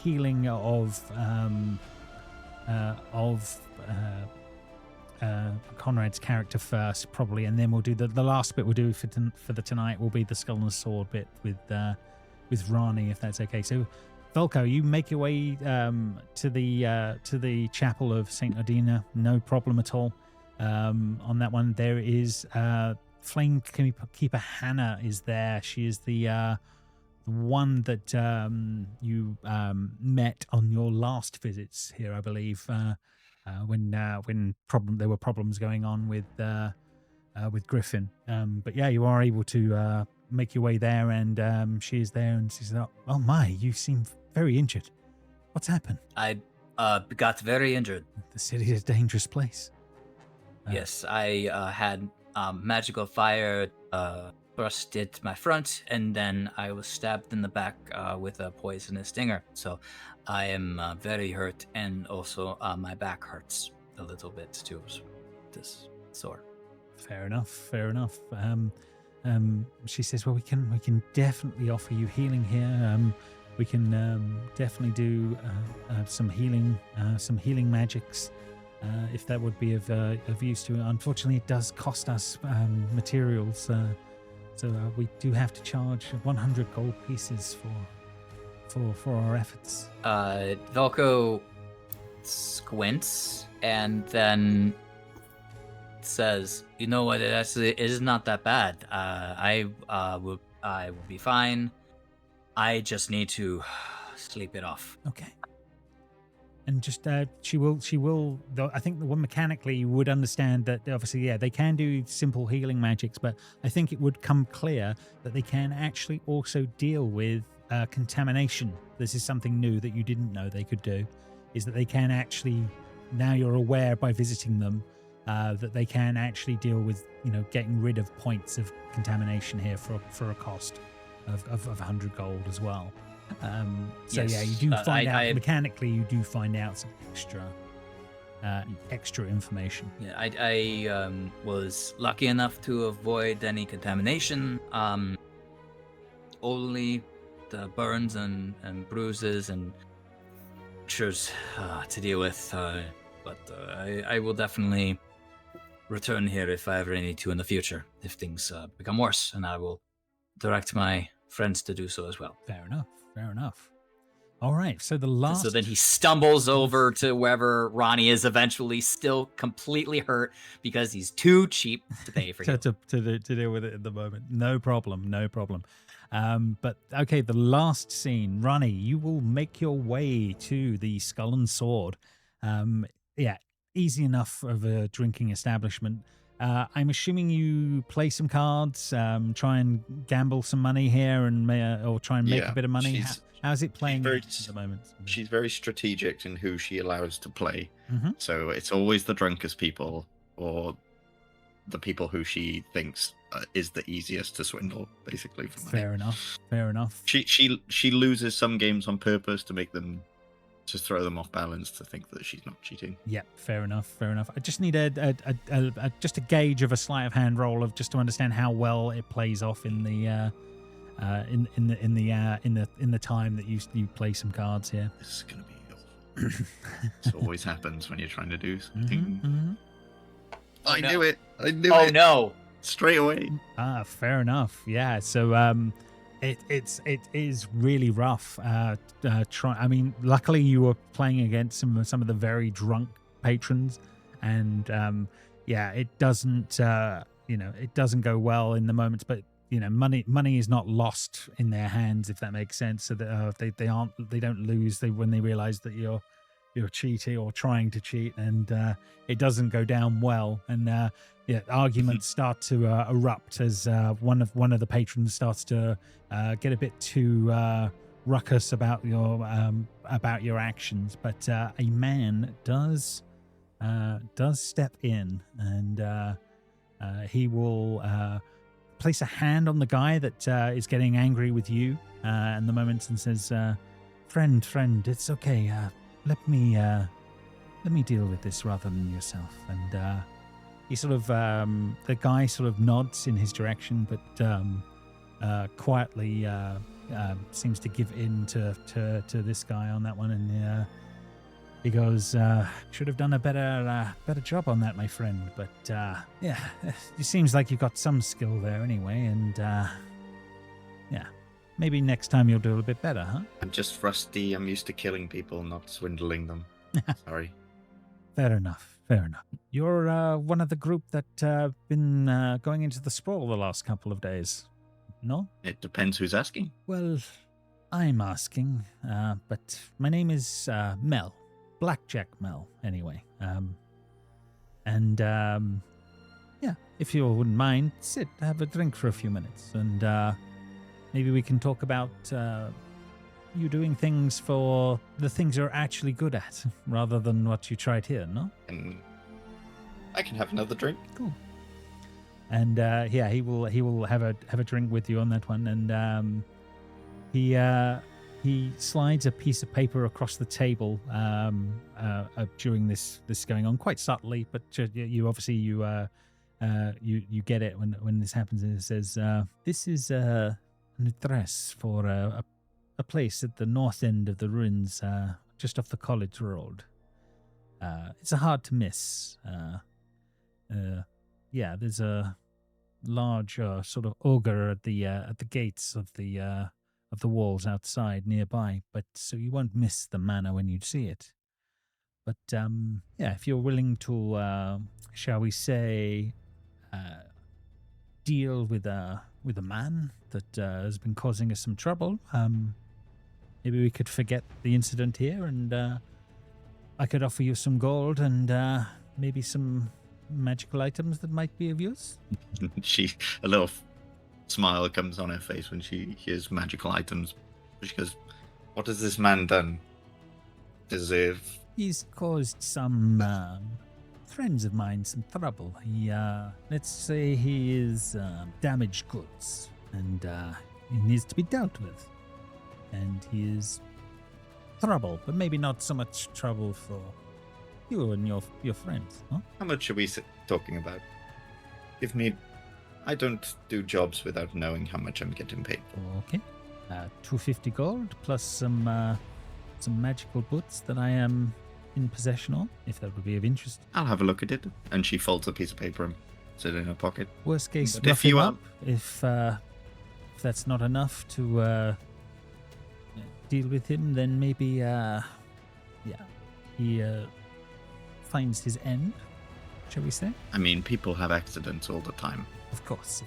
healing of Conrad's character first, probably, and then we'll do the last bit we'll do for the tonight will be the Skull and Sword bit with Rani, if that's okay. So, Velko, you make your way to the chapel of Saint Odina, no problem at all. On that one, there is Flame Keeper Hannah is there. She is the one that you met on your last visits here, I believe, when there were problems going on with Griffin. But yeah, you are able to make your way there, and she is there, and she says, "Oh my, you seem very injured. What's happened?" I got very injured. The city is a dangerous place. Yes, I had magical fire thrust at my front, and then I was stabbed in the back with a poisonous stinger. So I am very hurt, and also my back hurts a little bit too. This sore. Fair enough. She says, "Well, we can definitely offer you healing here. We can definitely do some healing magics." If that would be of use to you. Unfortunately, it does cost us materials, so we do have to charge 100 gold pieces for our efforts. Velko squints and then says, "You know what? It is not that bad. I will be fine. I just need to sleep it off." Okay. And just she will. Though I think the one mechanically you would understand that obviously, they can do simple healing magics, but I think it would come clear that they can actually also deal with contamination. This is something new that you didn't know they could do. Is that they can actually, now you're aware by visiting them, that they can actually deal with getting rid of points of contamination here for a cost of 100 gold as well. Yes. You do find out mechanically. You do find out some extra information. Yeah, I was lucky enough to avoid any contamination. Only the burns and bruises and pictures to deal with. But I will definitely return here if I ever need to in the future, if things become worse, and I will direct my friends to do so as well. Fair enough. All right, so the last... So then he stumbles over to wherever Ronnie is, eventually still completely hurt because he's too cheap to pay for to deal with it at the moment. No problem. But okay, the last scene. Ronnie, you will make your way to the Skull and Sword. Easy enough of a drinking establishment. I'm assuming you play some cards, try and gamble some money here, or try and make a bit of money. How's it playing at the moment? She's very strategic in who she allows to play. Mm-hmm. So it's always the drunkest people or the people who she thinks is the easiest to swindle, basically. For money. Fair enough. She loses some games on purpose to make them, to throw them off balance, to think that she's not cheating. Yeah, fair enough. I just need just a gauge of a sleight of hand roll of just to understand how well it plays off in the in the time that you play some cards here. This is gonna be awful. This always happens when you're trying to do something. Mm-hmm. I no. knew it. I knew Oh it. no! Straight away. Fair enough. Yeah. So it is really rough. I mean, luckily you were playing against some of the very drunk patrons, and it doesn't it doesn't go well in the moments, but money is not lost in their hands, if that makes sense. So that they don't lose when they realize that you're cheating or trying to cheat, and it doesn't go down well. And arguments start to erupt as one of the patrons starts to get a bit too ruckus about your actions. But a man does step in, and he will place a hand on the guy that is getting angry with you in the moment, and says, friend, it's okay. Let me deal with this rather than yourself. And he sort of the guy sort of nods in his direction, but quietly seems to give in to this guy on that one. And he goes, should have done a better job on that, my friend. But it seems like you've got some skill there anyway. And maybe next time you'll do a little bit better, huh? I'm just rusty. I'm used to killing people, not swindling them. Sorry. Fair enough. You're one of the group that been going into the sprawl the last couple of days, no? It depends who's asking. Well, I'm asking, but my name is Mel. Blackjack Mel, anyway. If you wouldn't mind, sit, have a drink for a few minutes, and maybe we can talk about you doing things for the things you're actually good at, rather than what you tried here, no? And I can have another drink. Cool. And he will have a drink with you on that one, and he slides a piece of paper across the table during this going on, quite subtly, but you obviously you get it when this happens, and it says, "This is an address for a place at the north end of the ruins, just off the college road. It's hard to miss. There's a large sort of ogre at the gates of the walls outside nearby, but so you won't miss the manor when you see it. But if you're willing to, shall we say, deal with a man that has been causing us some trouble, maybe we could forget the incident here, and I could offer you some gold and maybe some magical items that might be of use." A little smile comes on her face when she hears magical items. She goes, "What has this man done? Deserve?" He's caused some friends of mine some trouble. He, let's say he is damaged goods, and he needs to be dealt with. And he is trouble, but maybe not so much trouble for you and your friends, no? How much are we talking about? Give me... I don't do jobs without knowing how much I'm getting paid for. Okay. 250 gold plus some magical boots that I am in possession of, if that would be of interest. I'll have a look at it. And she folds a piece of paper and puts it in her pocket. Worst case, But rough him up. If that's not enough to deal with him, then maybe he finds his end, shall we say? I mean, people have accidents all the time. Of course.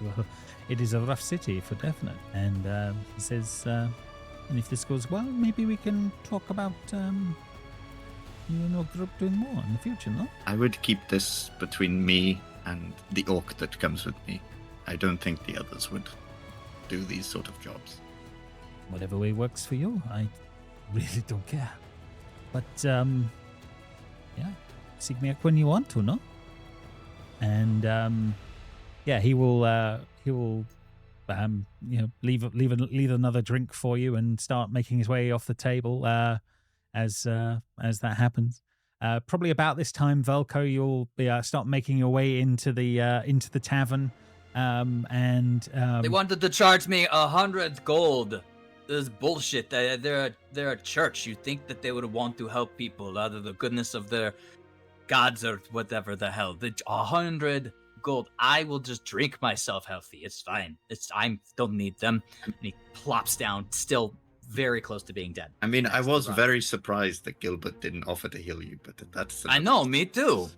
Well, it is a rough city for definite. And he says, and if this goes well, maybe we can talk about you and your group doing more in the future, no? I would keep this between me and the orc that comes with me. I don't think the others would do these sort of jobs. Whatever way works for you, I really don't care. But seek me out when you want to, no? And he will leave another drink for you and start making his way off the table as that happens. Probably about this time, Velko, you'll start making your way into the tavern, and They wanted to charge me 100 gold This is bullshit. They're a church. You'd think that they would want to help people out of the goodness of their gods or whatever the hell. 100 gold. I will just drink myself healthy. It's fine. I don't need them. And he plops down, still very close to being dead. I mean, I was very surprised that Gilbert didn't offer to heal you, but that's... I know, me too.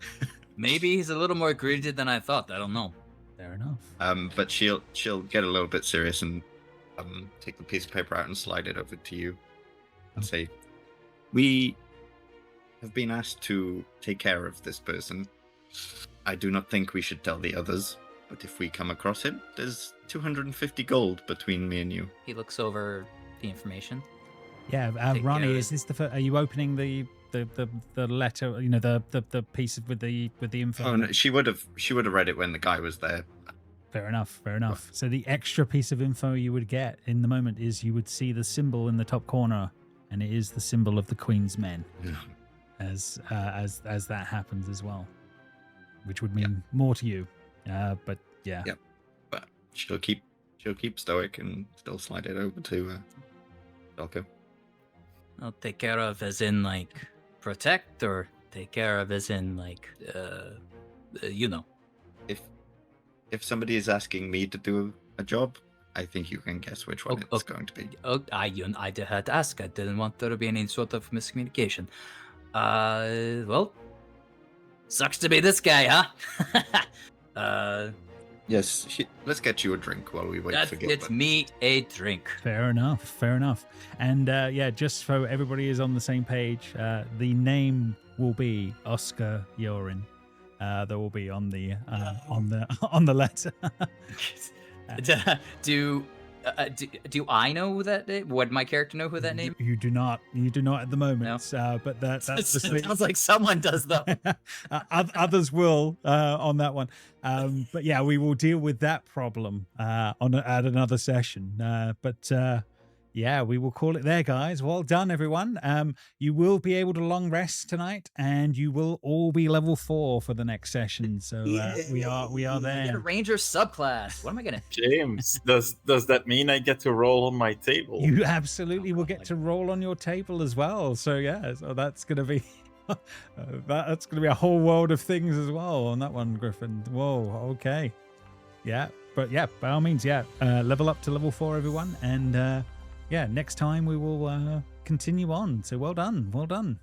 Maybe he's a little more greedy than I thought. I don't know. Fair enough. But she'll get a little bit serious and take the piece of paper out and slide it over to you and say, we have been asked to take care of this person. I do not think we should tell the others, but if we come across him, there's 250 gold between me and you. He looks over the information. Yeah, Ronnie, is this are you opening the letter? You know, the piece with the info. Oh no, she would have read it when the guy was there. Fair enough. So the extra piece of info you would get in the moment is you would see the symbol in the top corner, and it is the symbol of the Queen's Men. As that happens as well, which would mean more to you. But yeah. Yep. But she'll keep stoic and still slide it over to Velko. I'll take care of as in like protect, or take care of as in like you know. If somebody is asking me to do a job, I think you can guess which one it's going to be. I had to ask. I didn't want there to be any sort of miscommunication. Well, sucks to be this guy, huh? Yes, let's get you a drink while we wait for Gilbert. It's me a drink. Fair enough. And just so everybody is on the same page, the name will be Oscar Yorin. That will be on the letter. Do I know that name? Would my character know who that name? You do not at the moment. No. But that's the sounds like someone does though. Others will on that one. But yeah, we will deal with that problem at another session. Yeah, we will call it there, guys. Well done, everyone. You will be able to long rest tonight, and you will all be level 4 for the next session. So we are there. Get a ranger subclass. What am I gonna? James, does that mean I get to roll on my table? You absolutely will get to roll on your table as well. So yeah, so that's gonna be that's gonna be a whole world of things as well on that one, Griffin. Whoa, okay, yeah, but yeah, by all means, yeah, level up to level 4, everyone, and. Yeah, next time we will continue on. So well done.